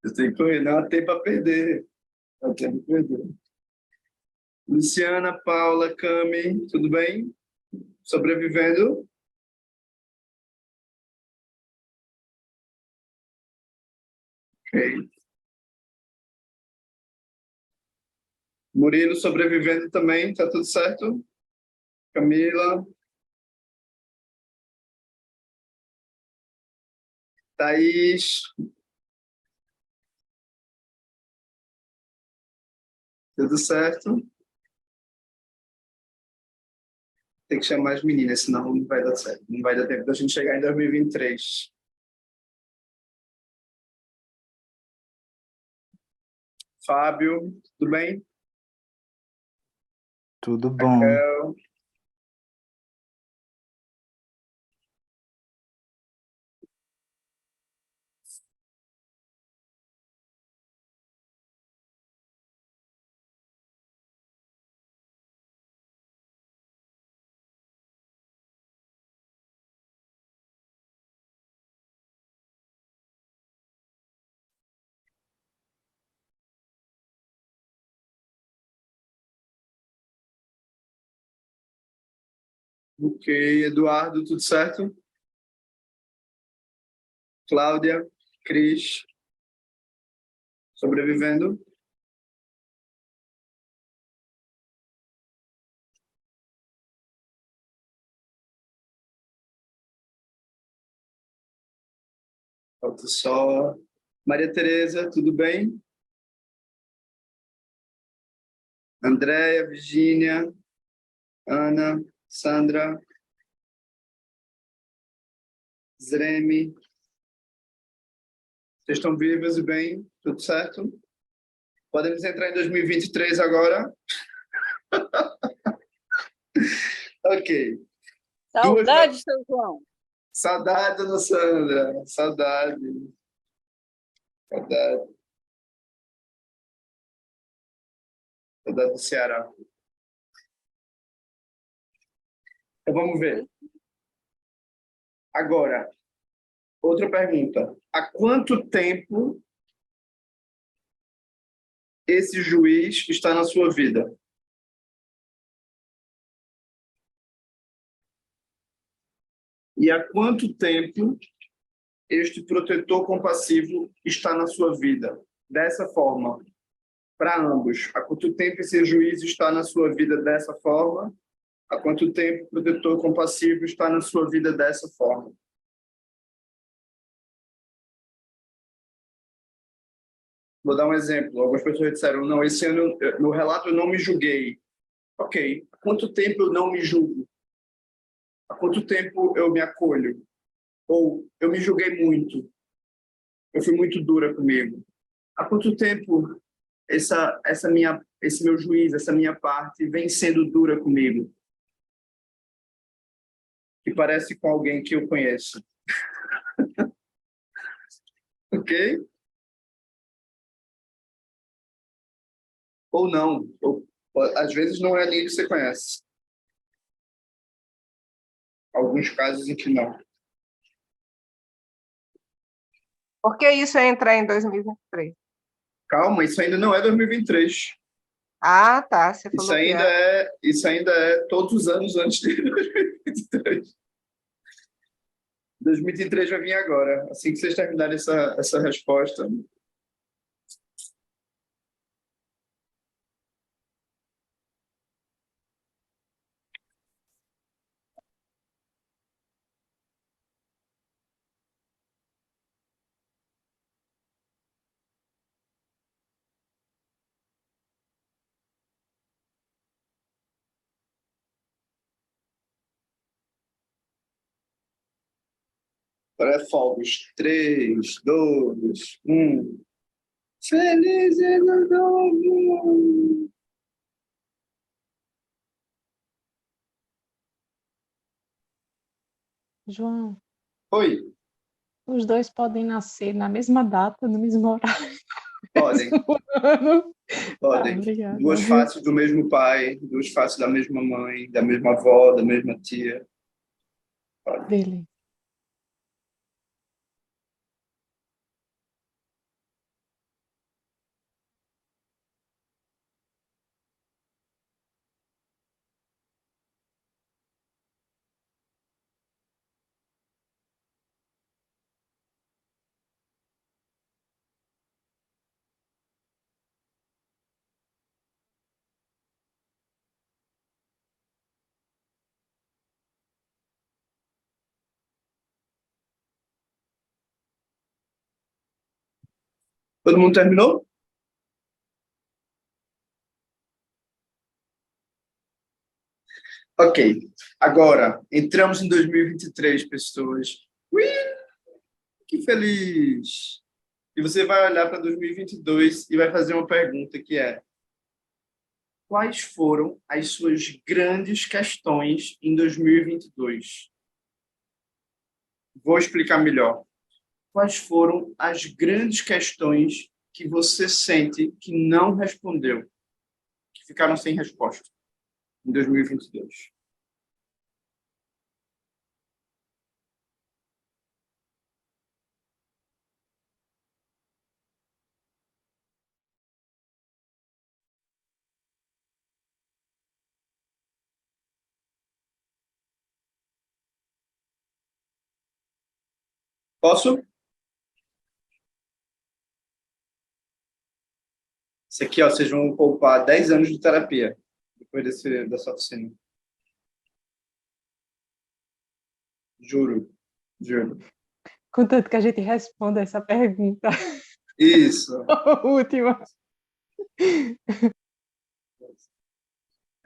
Você tem que correr, não há tempo para perder. Não há tempo para perder. Luciana, Paula, Cami, tudo bem? Sobrevivendo? Ok. Murilo sobrevivendo também, tá tudo certo? Camila? Thaís? Tudo certo? Tem que chamar as meninas, senão não vai dar certo. Não vai dar tempo da gente chegar em 2023. Fábio, tudo bem? Tudo bom. Raquel. Ok, Eduardo, tudo certo? Cláudia, Cris, sobrevivendo? Falta só. Maria Tereza, tudo bem? Andréia, Virgínia, Ana, Sandra, Zremi. Vocês estão vivos e bem? Tudo certo? Podemos entrar em 2023 agora? Ok. Saudade, seu João. Saudade, dona Sandra. Saudade. Saudade. Saudade do Ceará. Então vamos ver. Agora, outra pergunta. Há quanto tempo esse juiz está na sua vida? E há quanto tempo este protetor compassivo está na sua vida? dessa forma, para ambos? Há quanto tempo esse juiz está na sua vida dessa forma? Há quanto tempo o protetor compassivo está na sua vida dessa forma? Vou dar um exemplo. Algumas pessoas disseram, não, esse ano, no relato, eu não me julguei. Ok. Há quanto tempo eu não me julgo? Há quanto tempo eu me acolho? Ou eu me julguei muito? Eu fui muito dura comigo. Há quanto tempo esse meu juiz, essa minha parte, vem sendo dura comigo? Que parece com alguém que eu conheço. Ok? Ou não. Ou, às vezes não é nem que você conhece. Alguns casos em que não. Por que isso é entrar em 2023? Calma, isso ainda não é 2023. Ah, tá. Você falou Isso ainda é todos os anos antes de 2023. 2023 vai vir agora. Assim que vocês terminarem essa resposta. Agora é fogos. 3, 2, 1. Feliz ano novo! João, Oi. os dois podem nascer na mesma data, no mesmo horário. Podem. Podem. Obrigada. Duas faces do mesmo pai, duas faces da mesma mãe, da mesma avó, da mesma tia. Podem. Beleza. Todo mundo terminou? Ok. Agora, entramos em 2023, pessoas. Ui, que feliz! E você vai olhar para 2022 e vai fazer uma pergunta que é: quais foram as suas grandes questões em 2022? Vou explicar melhor. Quais foram as grandes questões que você sente que não respondeu, que ficaram sem resposta em 2022? Posso? Isso aqui, ó, vocês vão poupar 10 anos de terapia depois dessa oficina. Juro, juro. Contanto que a gente responda essa pergunta. Isso. A última.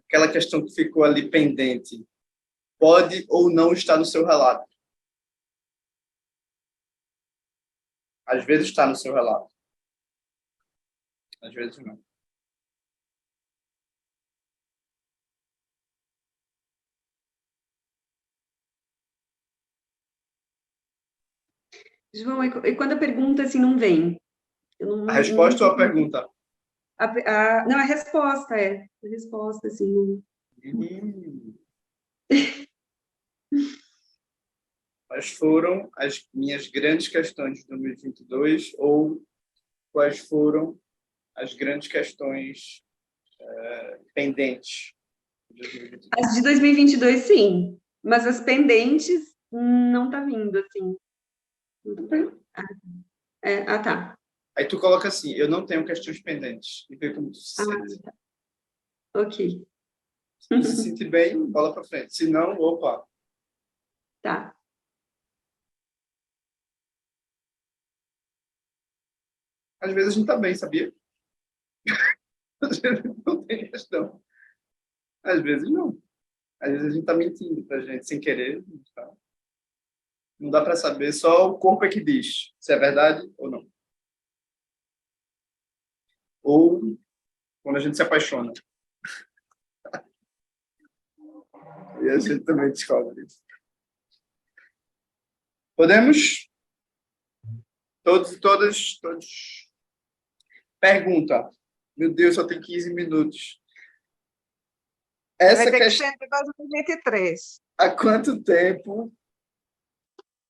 Aquela questão que ficou ali pendente. Pode ou não estar no seu relato. Às vezes está no seu relato. Às vezes não. João, e quando a pergunta assim não vem? A resposta ou a pergunta? Não, a resposta é. A resposta, assim. Quais foram as minhas grandes questões de 2022 ou quais foram as grandes questões pendentes de 2022? As de 2022, sim. Mas as pendentes não tá vindo, assim. Tá. Aí tu coloca assim, eu não tenho questões pendentes. E vê como tu se sente. Tá. Ok. Se se sentir bem, bola para frente. Se não, opa. Tá. Às vezes a gente tá bem, sabia? Às vezes não tem questão. Às vezes não. Às vezes a gente tá mentindo pra gente, sem querer. Tá? Não dá para saber, só o corpo é que diz se é verdade ou não. Ou quando a gente se apaixona. E a gente também descobre isso. Podemos? Todos e todas? Todos. Pergunta. Meu Deus, só tem 15 minutos. Vai ter que ser de 2023. Há quanto tempo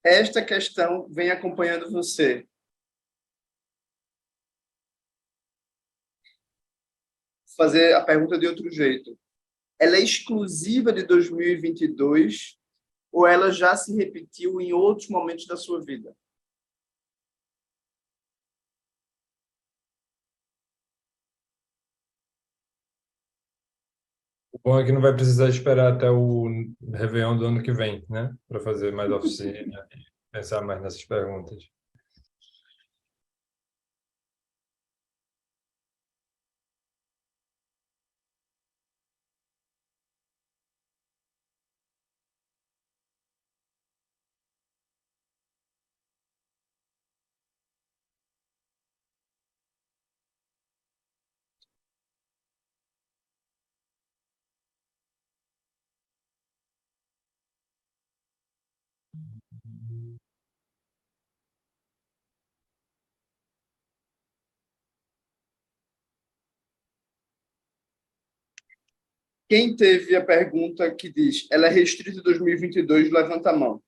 esta questão vem acompanhando você? Fazer a pergunta de outro jeito. Ela é exclusiva de 2022 ou ela já se repetiu em outros momentos da sua vida? O bom é que não vai precisar esperar até o Réveillon do ano que vem, né? Para fazer mais oficina e pensar mais nessas perguntas. Quem teve a pergunta que diz, ela é restrita em 2022, levanta a mão.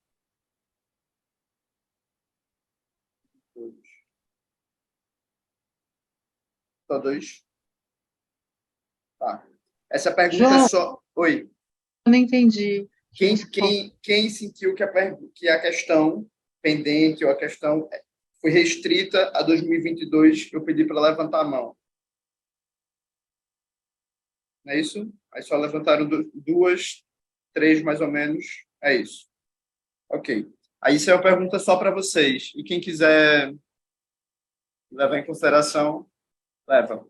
Só dois? Tá. Essa pergunta João, é só... Oi. eu não entendi. Quem sentiu que a questão pendente ou a questão foi restrita a 2022, eu pedi para levantar a mão. Não é isso? Aí só levantaram duas, três mais ou menos. É isso. Ok. Aí isso é uma pergunta só para vocês. E quem quiser levar em consideração, leva.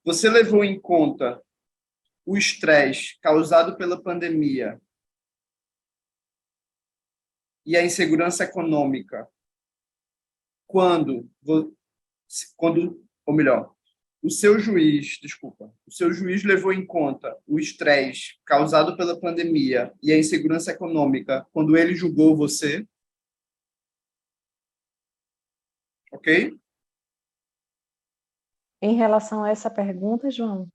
Você levou em conta o estresse causado pela pandemia e a insegurança econômica ou melhor, o seu juiz levou em conta o estresse causado pela pandemia e a insegurança econômica quando ele julgou você? Ok? Em relação a essa pergunta, João?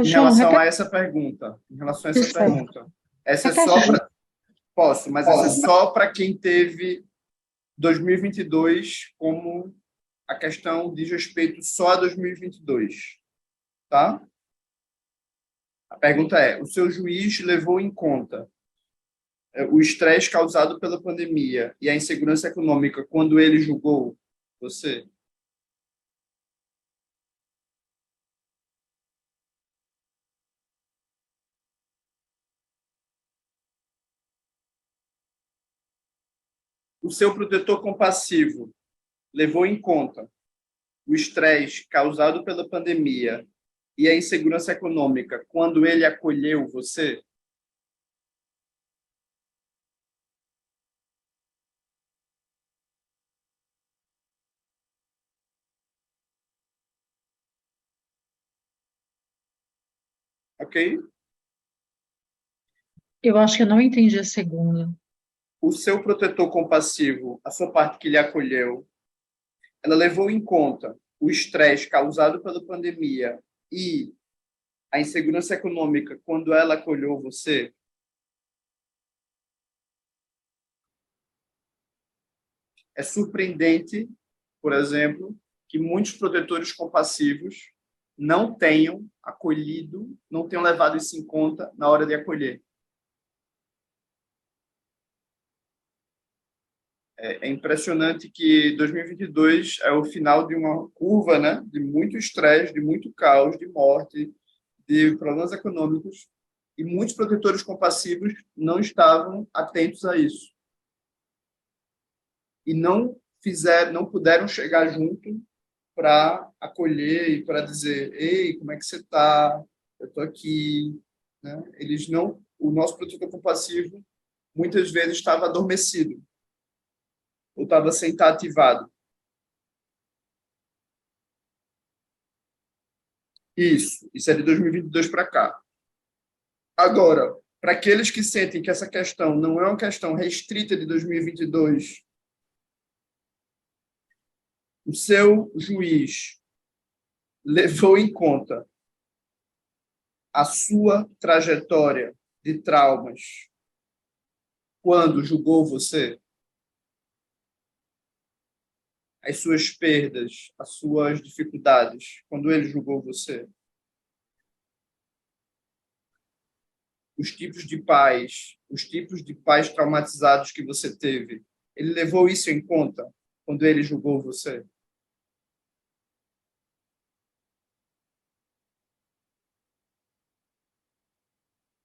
Em relação a essa pergunta. Essa é só para... Posso, mas essa é só para quem teve 2022 como a questão diz respeito só a 2022. Tá? A pergunta é, o seu juiz levou em conta o estresse causado pela pandemia e a insegurança econômica quando ele julgou você? O seu protetor compassivo levou em conta o estresse causado pela pandemia e a insegurança econômica quando ele acolheu você? Ok? Eu acho que eu não entendi a segunda. O seu protetor compassivo, a sua parte que lhe acolheu, ela levou em conta o estresse causado pela pandemia e a insegurança econômica quando ela acolheu você? É surpreendente, por exemplo, que muitos protetores compassivos não tenham acolhido, não tenham levado isso em conta na hora de acolher. É impressionante que 2022 é o final de uma curva, né, de muito estresse, de muito caos, de morte, de problemas econômicos, e muitos protetores compassivos não estavam atentos a isso. E não puderam chegar junto para acolher e para dizer: ei, como é que você está? Eu estou aqui. Né? O nosso protetor compassivo muitas vezes estava adormecido ou estava sem estar ativado. Isso é de 2022 para cá. Agora, para aqueles que sentem que essa questão não é uma questão restrita de 2022, o seu juiz levou em conta a sua trajetória de traumas quando julgou você? As suas perdas, as suas dificuldades, quando ele julgou você? Os tipos de pais traumatizados que você teve, ele levou isso em conta quando ele julgou você?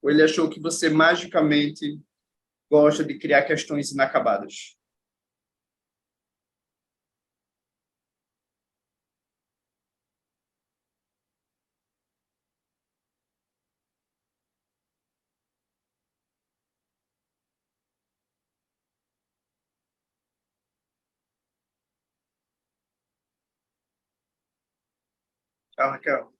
Ou ele achou que você magicamente gosta de criar questões inacabadas? Tchau, Raquel.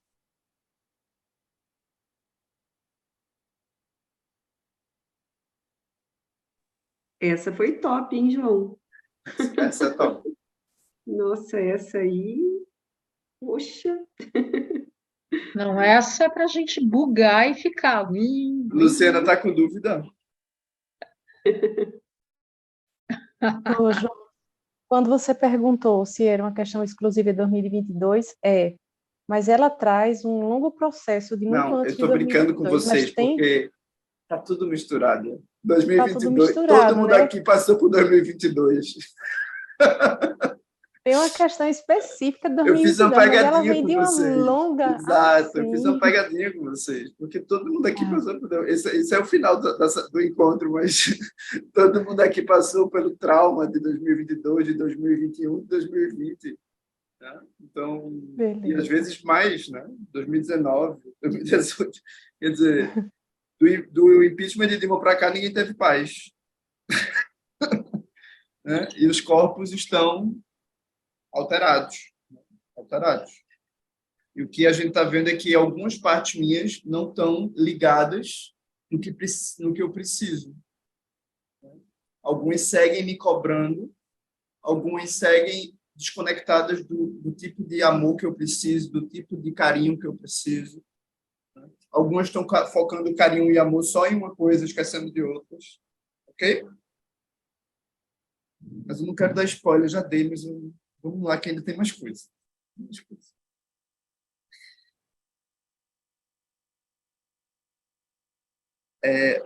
Essa foi top, hein, João? Essa é top. Nossa, essa aí... Poxa! Não, essa é para a gente bugar e ficar. Luciana está com dúvida? Ô, João, quando você perguntou se era uma questão exclusiva de 2022, mas ela traz um longo processo de muito Não, eu antes de estou brincando com 2022, vocês, porque está tudo misturado. 2022, tá tudo misturado, todo mundo né? aqui passou por 2022. Tem uma questão específica de Eu fiz uma 2022, mas ela pegadinha vem com de uma vocês. longa... Exato, eu sim. fiz uma pegadinha com vocês, porque todo mundo aqui passou por... Esse é o final do encontro, mas todo mundo aqui passou pelo trauma de 2022, de 2021, de 2020. Né? Então, e às vezes mais, né? 2019, 2018. Quer dizer, do impeachment de Dilma para cá, ninguém teve paz. Né? E os corpos estão alterados. E o que a gente está vendo é que algumas partes minhas não estão ligadas no que eu preciso. Algumas seguem me cobrando, algumas seguem desconectadas do tipo de amor que eu preciso, do tipo de carinho que eu preciso. Algumas estão focando carinho e amor só em uma coisa, esquecendo de outras. Ok? Mas eu não quero dar spoiler, já dei, mas vamos lá que ainda tem mais coisa.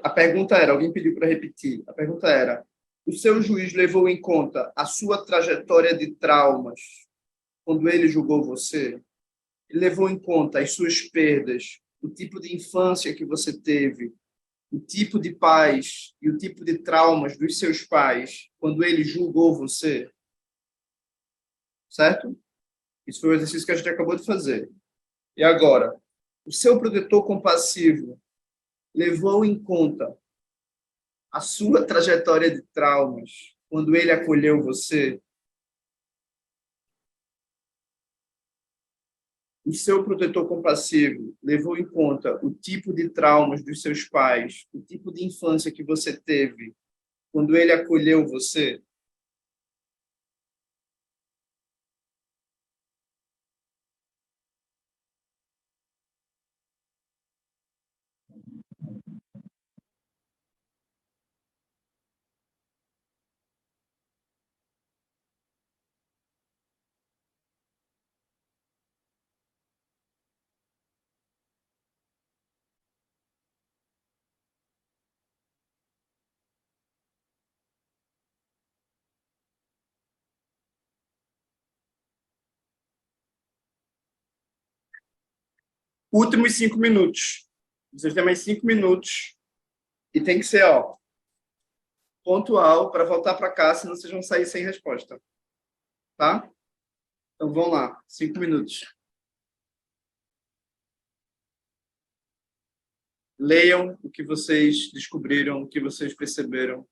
A pergunta era, alguém pediu para repetir, a pergunta era: o seu juiz levou em conta a sua trajetória de traumas quando ele julgou você? Ele levou em conta as suas perdas, o tipo de infância que você teve, o tipo de pais e o tipo de traumas dos seus pais quando ele julgou você? Certo? Isso foi o exercício que a gente acabou de fazer. E agora, o seu protetor compassivo levou em conta a sua trajetória de traumas quando ele acolheu você? O seu protetor compassivo levou em conta o tipo de traumas dos seus pais, o tipo de infância que você teve quando ele acolheu você? Últimos 5 minutos. Vocês têm mais 5 minutos. E tem que ser, ó, pontual para voltar para cá, senão vocês vão sair sem resposta. Tá? Então, vamos lá. 5 minutos. Leiam o que vocês descobriram, o que vocês perceberam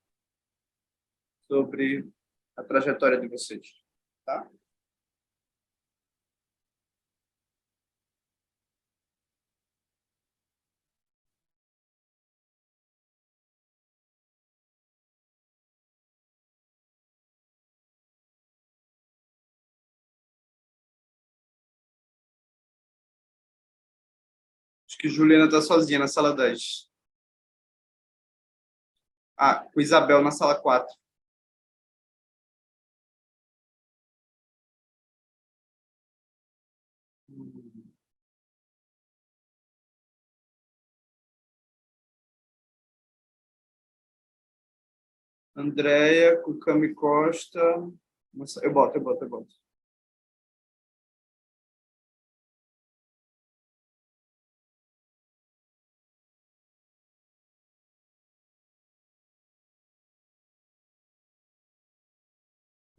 sobre a trajetória de vocês. Tá? Acho que Juliana está sozinha na sala 10. Ah, com Isabel na sala 4. Andréia, Cucami Costa. Eu boto.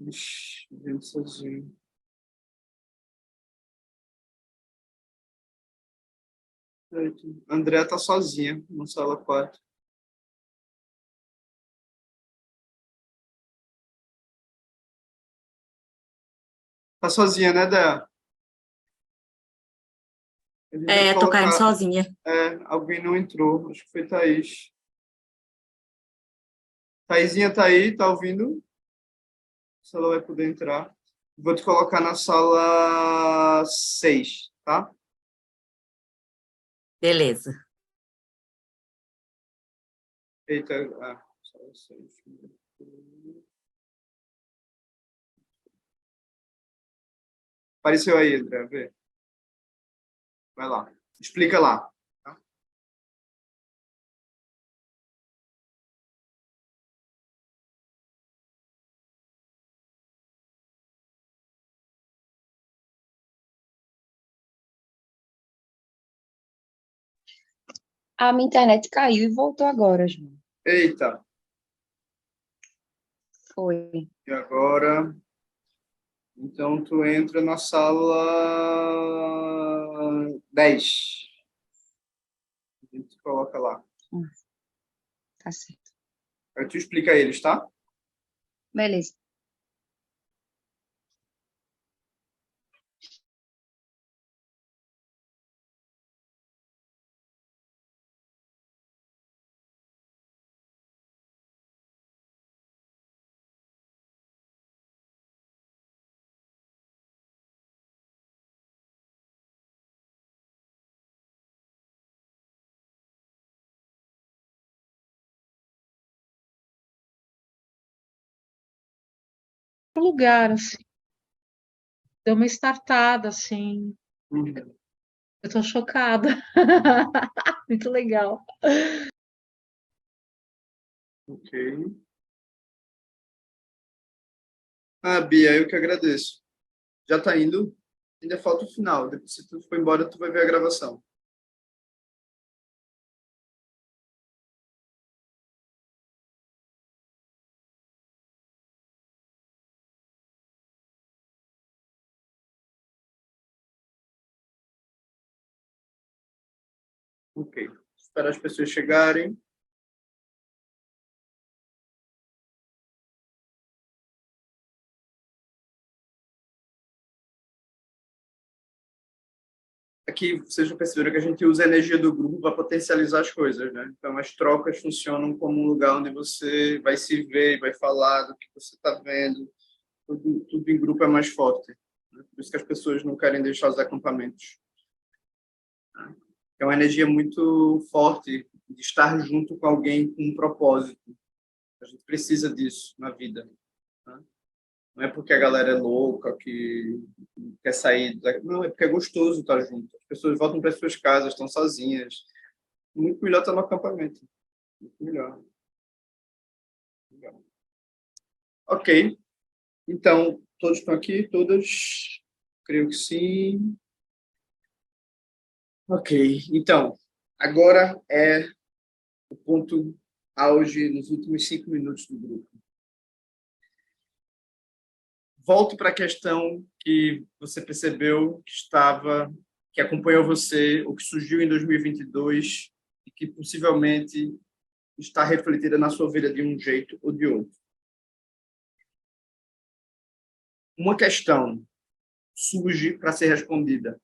Ixi, vendo sozinho. Andréia tá sozinha na sala 4. Tá sozinha, né, Dea? Tô caindo sozinha. Alguém não entrou. Acho que foi Thaís. Thaisinha tá aí, tá ouvindo? Se ela vai poder entrar. Vou te colocar na sala 6, tá? Beleza. Eita, sala 6. Apareceu aí, André, vê. Vai lá. Explica lá. Tá? A minha internet caiu e voltou agora, João. Eita. Foi. E agora... Então, tu entra na sala 10. A gente coloca lá. Tá certo. Aí tu explica a eles, tá? Beleza. Lugar, assim. Deu uma startada, assim. Eu tô chocada. Muito legal. Ok. Bia, eu que agradeço. Já tá indo? Ainda falta o final. Depois, se tu for embora, tu vai ver a gravação. Ok. Esperar as pessoas chegarem. Aqui vocês já perceberam que a gente usa a energia do grupo para potencializar as coisas, né? Então, as trocas funcionam como um lugar onde você vai se ver, vai falar do que você está vendo. Tudo em grupo é mais forte, né? Por isso que as pessoas não querem deixar os acampamentos. É uma energia muito forte de estar junto com alguém com um propósito. A gente precisa disso na vida, né? Não é porque a galera é louca, que quer sair. Não, é porque é gostoso estar junto. As pessoas voltam para as suas casas, estão sozinhas. Muito melhor estar no acampamento. Muito melhor. Ok. Então, todos estão aqui? Todas? Creio que sim. Ok, então, agora é o ponto auge nos últimos 5 minutos do grupo. Volto para a questão que você percebeu que acompanhou você, o que surgiu em 2022 e que possivelmente está refletida na sua vida de um jeito ou de outro. Uma questão surge para ser respondida.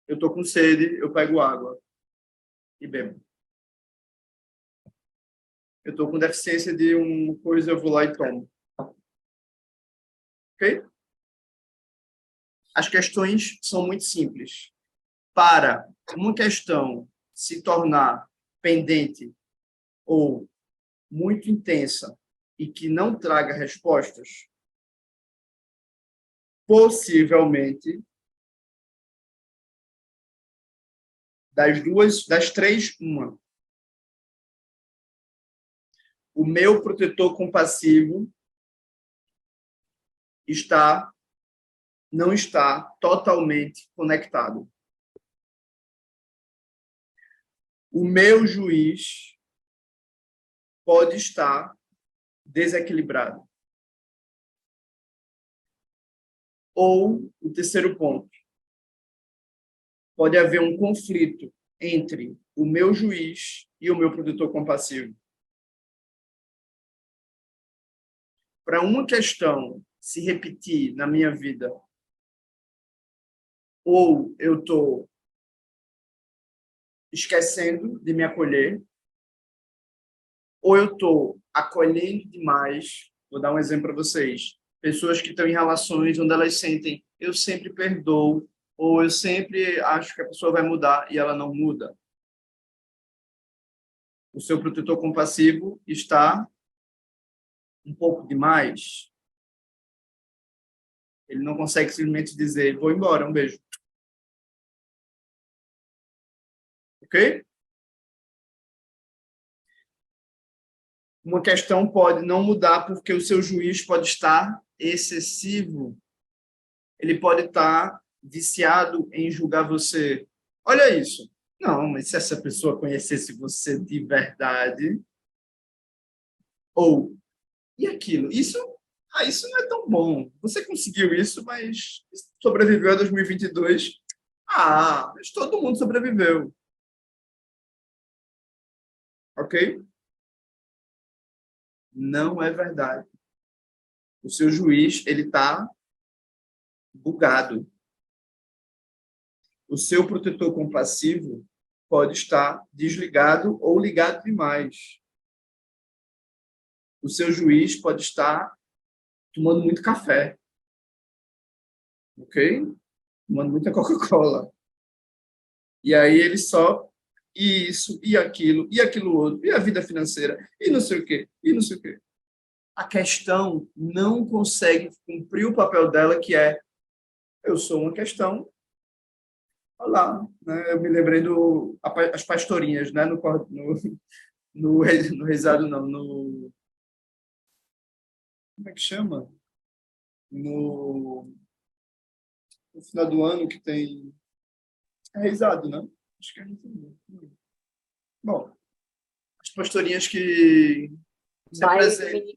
Eu estou com sede, eu pego água e bebo. Eu estou com deficiência de uma coisa, eu vou lá e tomo. Ok? As questões são muito simples. Para uma questão se tornar pendente ou muito intensa e que não traga respostas, possivelmente, das três, uma. O meu protetor compassivo não está totalmente conectado. O meu juiz pode estar desequilibrado. Ou, o terceiro ponto, pode haver um conflito entre o meu juiz e o meu protetor compassivo. Para uma questão se repetir na minha vida, ou eu estou esquecendo de me acolher, ou eu estou acolhendo demais. Vou dar um exemplo para vocês. Pessoas que estão em relações onde elas sentem, eu sempre perdoo, ou eu sempre acho que a pessoa vai mudar e ela não muda. O seu protetor compassivo está um pouco demais. Ele não consegue simplesmente dizer, vou embora, um beijo. Ok? Uma questão pode não mudar porque o seu juiz pode estar excessivo. Ele pode estar viciado em julgar você. Olha isso. Não, mas se essa pessoa conhecesse você de verdade... Ou, e aquilo? Isso não é tão bom. Você conseguiu isso, mas sobreviveu a 2022. Mas todo mundo sobreviveu. Ok? Não é verdade. O seu juiz, ele está bugado. O seu protetor compassivo pode estar desligado ou ligado demais. O seu juiz pode estar tomando muito café. Ok? Tomando muita Coca-Cola. E aí ele só isso, e aquilo outro, e a vida financeira, e não sei o quê, e não sei o quê. A questão não consegue cumprir o papel dela, que é, eu sou uma questão, olá, né? Eu me lembrei as pastorinhas, né? No rezado, não, como é que chama? No final do ano que tem, é rezado, né? Acho que é rezado. Bom, as pastorinhas que se apresentam.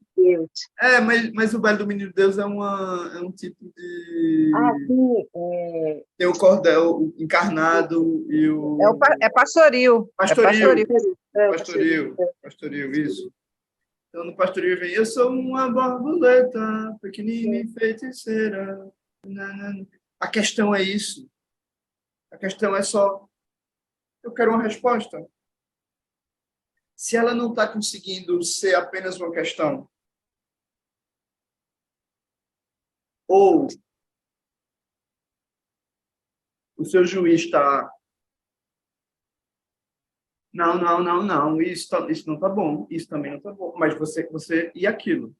Mas o baile do Menino Deus é um tipo de... sim. Tem o cordel encarnado e o... É pastoril. Pastoril, isso. Então, no pastoril vem, eu sou uma borboleta, pequenina e feiticeira. A questão é isso. A questão é só, eu quero uma resposta. Se ela não está conseguindo ser apenas uma questão, ou o seu juiz está, não, isso não está bom, isso também não está bom, mas você e aquilo.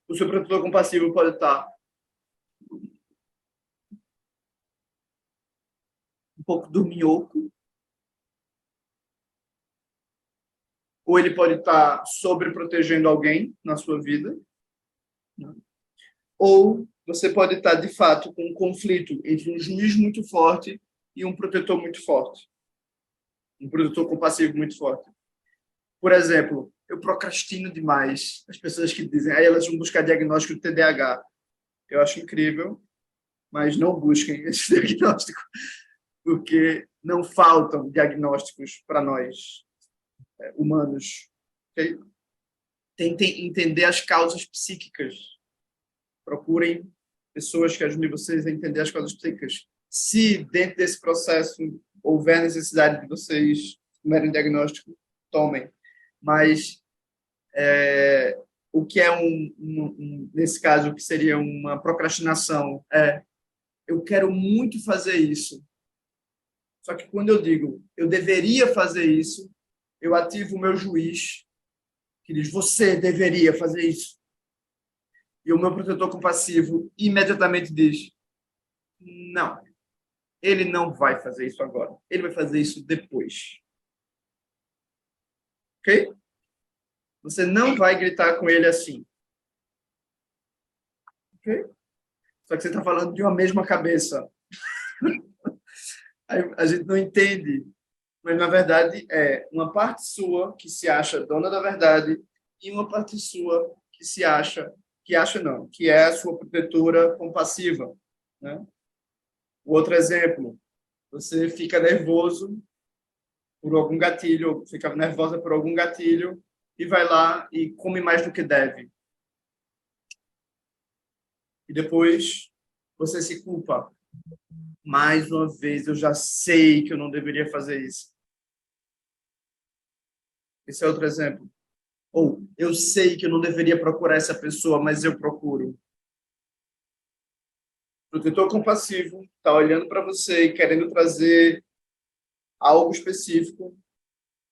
O seu protetor compassivo pode estar um pouco dorminhoco, ou ele pode estar sobreprotegendo alguém na sua vida, né? Ou você pode estar, de fato, com um conflito entre um juiz muito forte e um protetor muito forte. Um protetor compassivo muito forte. Por exemplo, eu procrastino demais. As pessoas que dizem, aí elas vão buscar diagnóstico de TDAH. Eu acho incrível, mas não busquem esse diagnóstico, porque não faltam diagnósticos para nós, humanos. Okay? Tentem entender as causas psíquicas. Procurem pessoas que ajudem vocês a entender as causas psíquicas. Se dentro desse processo houver necessidade de vocês tomarem diagnóstico, tomem. Mas o que é nesse caso, o que seria uma procrastinação eu quero muito fazer isso. Só que quando eu digo eu deveria fazer isso, eu ativo o meu juiz que diz você deveria fazer isso. E o meu protetor compassivo imediatamente diz não, ele não vai fazer isso agora. Ele vai fazer isso depois. Ok? Você não vai gritar com ele assim. Ok? Só que você está falando de uma mesma cabeça. A gente não entende. Mas, na verdade, é uma parte sua que se acha dona da verdade e uma parte sua que se acha, que é a sua protetora compassiva. Né? O outro exemplo, você fica nervoso por algum gatilho, fica nervosa por algum gatilho e vai lá e come mais do que deve. E depois você se culpa. Mais uma vez, eu já sei que eu não deveria fazer isso. Esse é outro exemplo. Ou, eu sei que eu não deveria procurar essa pessoa, mas eu procuro. O protetor compassivo está olhando para você e querendo trazer algo específico,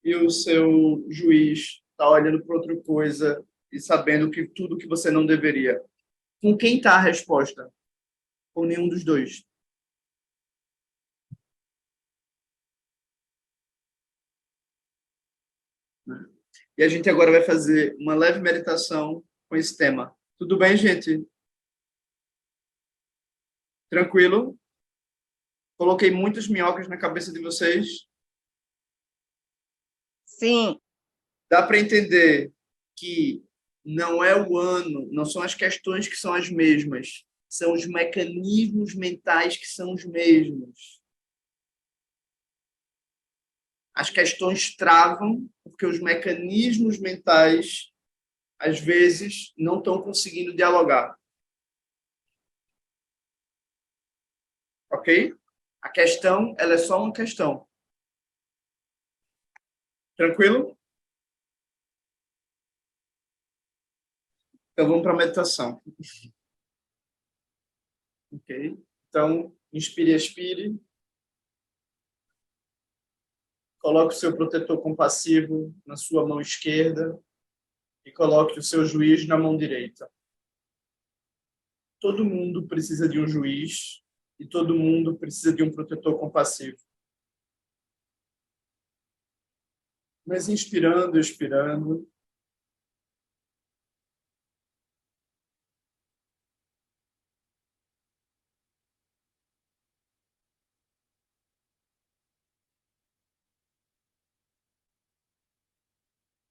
e o seu juiz está olhando para outra coisa e sabendo que tudo que você não deveria. Com quem está a resposta? Com nenhum dos dois. E a gente agora vai fazer uma leve meditação com esse tema. Tudo bem, gente? Tranquilo? Coloquei muitas minhocas na cabeça de vocês? Sim. Dá para entender que não é o ano, não são as questões que são as mesmas, são os mecanismos mentais que são os mesmos. As questões travam porque os mecanismos mentais, às vezes, não estão conseguindo dialogar. Ok? A questão, ela é só uma questão. Tranquilo? Então, vamos para a meditação. Ok? Então, inspire e expire. Coloque o seu protetor compassivo na sua mão esquerda e coloque o seu juiz na mão direita. Todo mundo precisa de um juiz e todo mundo precisa de um protetor compassivo. Mas inspirando, expirando.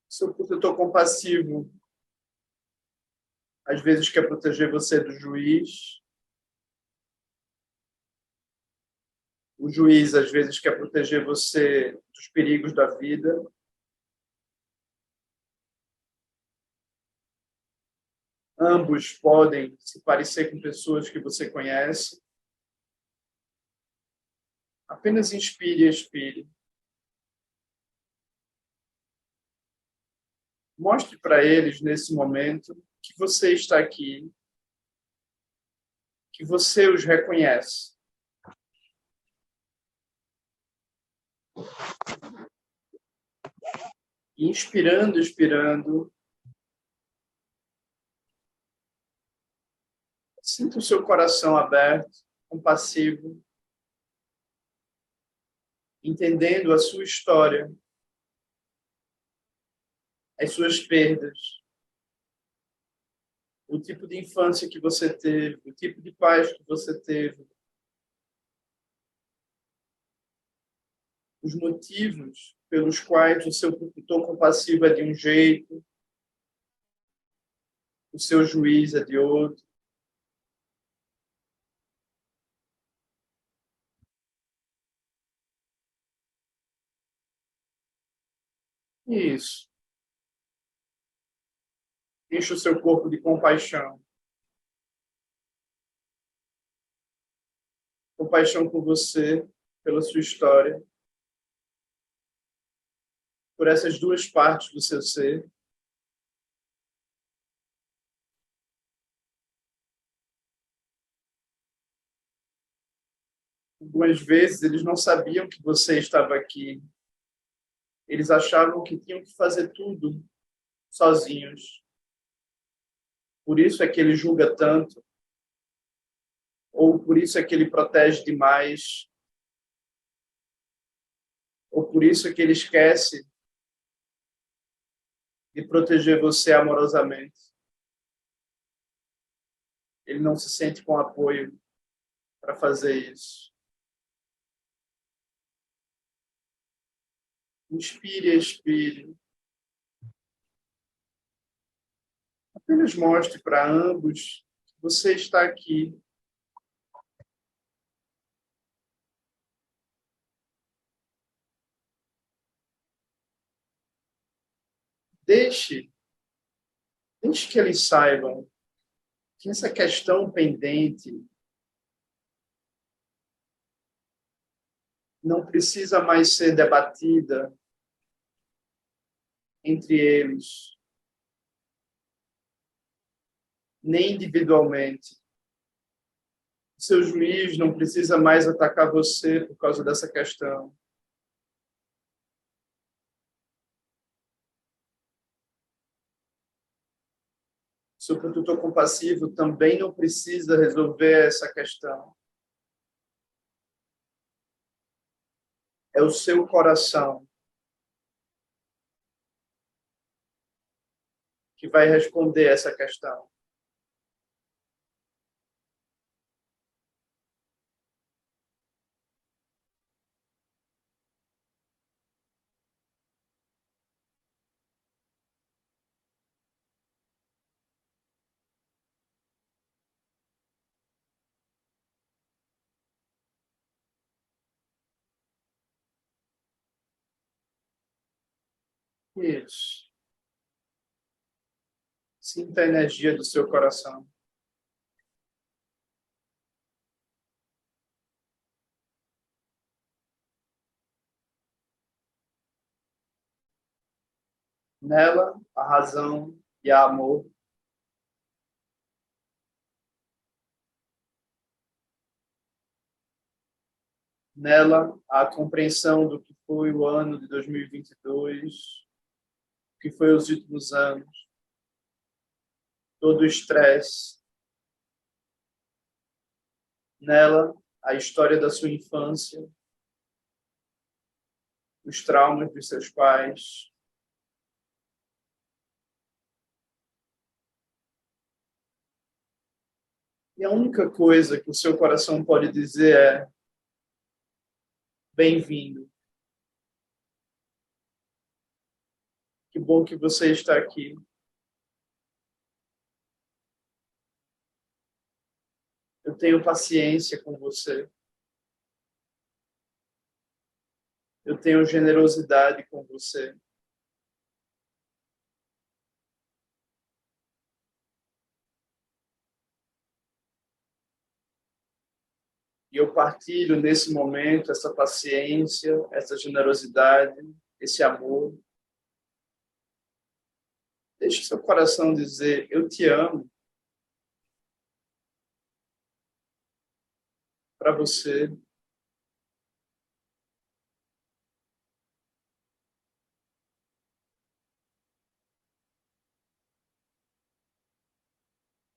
Seu protetor compassivo, às vezes, quer proteger você do juiz. O juiz, às vezes, quer proteger você dos perigos da vida. Ambos podem se parecer com pessoas que você conhece. Apenas inspire e expire. Mostre para eles, nesse momento, que você está aqui, que você os reconhece. Inspirando, expirando. Sinta o seu coração aberto, compassivo, entendendo a sua história, as suas perdas. o tipo de infância que você teve, o tipo de pais que você teve, os motivos pelos quais o seu tutor compassivo é de um jeito, o seu juiz é de outro. Isso. Enche o seu corpo de compaixão. Compaixão por você, pela sua história, por essas duas partes do seu ser. Algumas vezes eles não sabiam que você estava aqui. Eles achavam que tinham que fazer tudo sozinhos. Por isso é que ele julga tanto. Ou por isso é que ele protege demais. Ou por isso é que ele esquece de proteger você amorosamente. Ele não se sente com apoio para fazer isso. Inspire, expire. Apenas mostre para ambos que você está aqui. Deixe que eles saibam que essa questão pendente não precisa mais ser debatida entre eles, nem individualmente. O seu juiz não precisa mais atacar você por causa dessa questão. O seu protetor compassivo também não precisa resolver essa questão. É o seu coração que vai responder essa questão. Isso. Sinta a energia do seu coração. Nela, a razão e a amor. Nela, a compreensão do que foi o ano de 2022, o que foi os últimos anos, todo o estresse. Nela, a história da sua infância, os traumas dos seus pais. E a única coisa que o seu coração pode dizer é: bem-vindo. Que bom que você está aqui. Eu tenho paciência com você. Eu tenho generosidade com você. E eu partilho nesse momento essa paciência, essa generosidade, esse amor. Deixe seu coração dizer: eu te amo. Para você.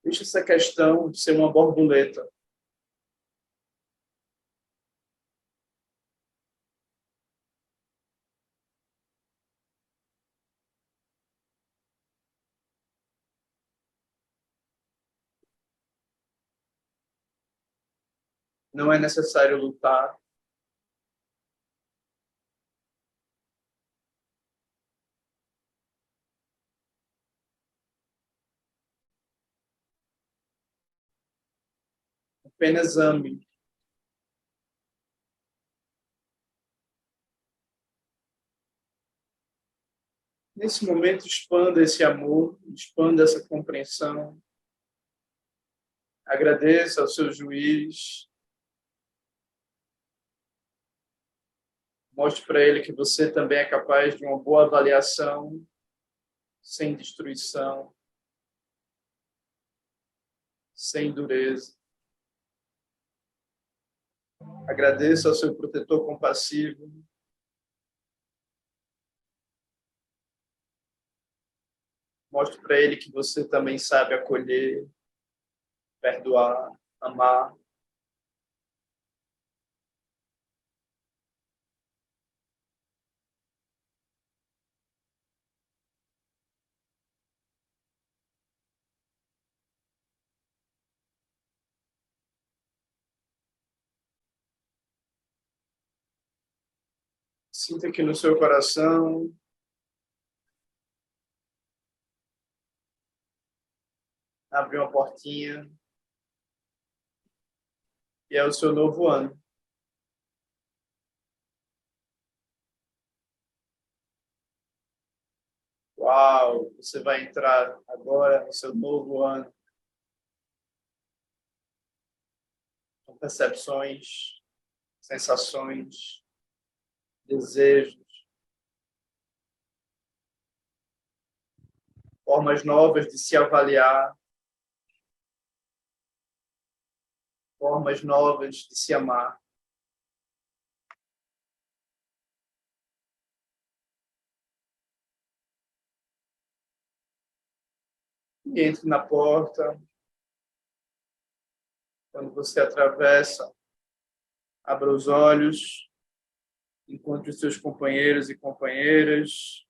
Deixe essa questão ser uma borboleta. Não é necessário lutar. Apenas ame. Nesse momento, expanda esse amor, expanda essa compreensão. Agradeça ao seu juiz. Mostre para ele que você também é capaz de uma boa avaliação, sem destruição, sem dureza. Agradeça ao seu protetor compassivo. Mostre para ele que você também sabe acolher, perdoar, amar. Sinta que no seu coração abre uma portinha e é o seu novo ano. Uau! Você vai entrar agora no seu novo ano com percepções, sensações, desejos, formas novas de se avaliar, formas novas de se amar. E entre na porta. Quando você atravessa, abra os olhos, encontre os seus companheiros e companheiras.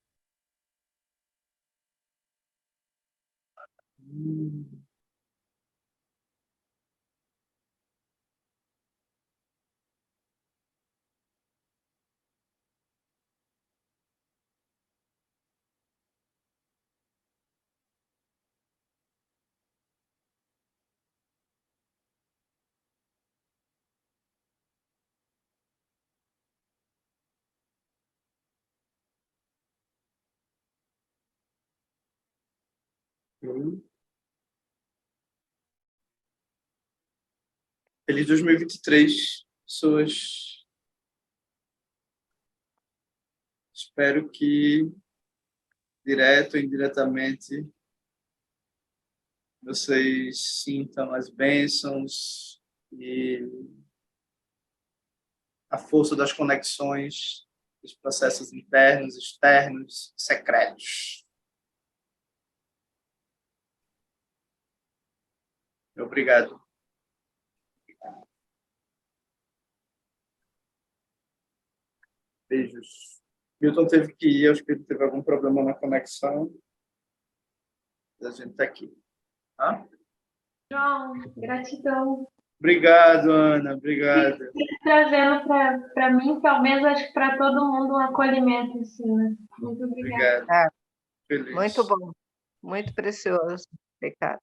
Feliz 2023, pessoas. Espero que, direto ou indiretamente, vocês sintam as bênçãos e a força das conexões, dos processos internos, externos, secretos. Obrigado. Beijos. Milton teve que ir, acho que ele teve algum problema na conexão. A gente está aqui. Tá? João, gratidão. Obrigado, Ana. Obrigado. Trazendo para mim, pelo menos, acho que para todo mundo, um acolhimento. Assim, né? Muito obrigada. Obrigado. É, muito bom. Muito precioso. Obrigada.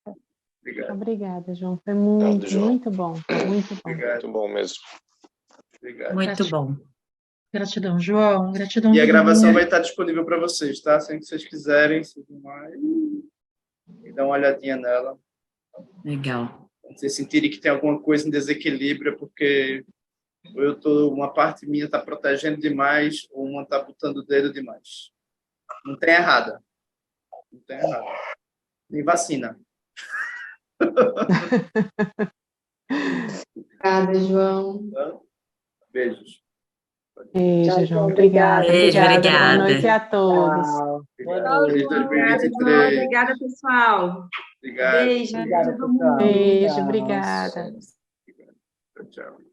Obrigado. Obrigada, João. Foi muito, João. muito bom. Muito bom. Muito bom mesmo. Obrigado. Muito bom. Gratidão, João. Gratidão. E a gravação Duninha. vai estar disponível para vocês, tá? Sempre que vocês quiserem, se mais, e dá uma olhadinha nela. Legal. Quando vocês sentirem que tem alguma coisa em desequilíbrio, é porque uma parte minha está protegendo demais ou uma está botando o dedo demais. Não tem errada. Não tem errada. Nem vacina. Obrigada, João. Beijos. Beijo, João. Obrigada. Beijo, Obrigada. Boa obrigada. noite a todos. Feliz Obrigada, 2023. obrigada, pessoal. Obrigado. Beijo. Obrigada, todo mundo. Beijo, obrigada. Tchau.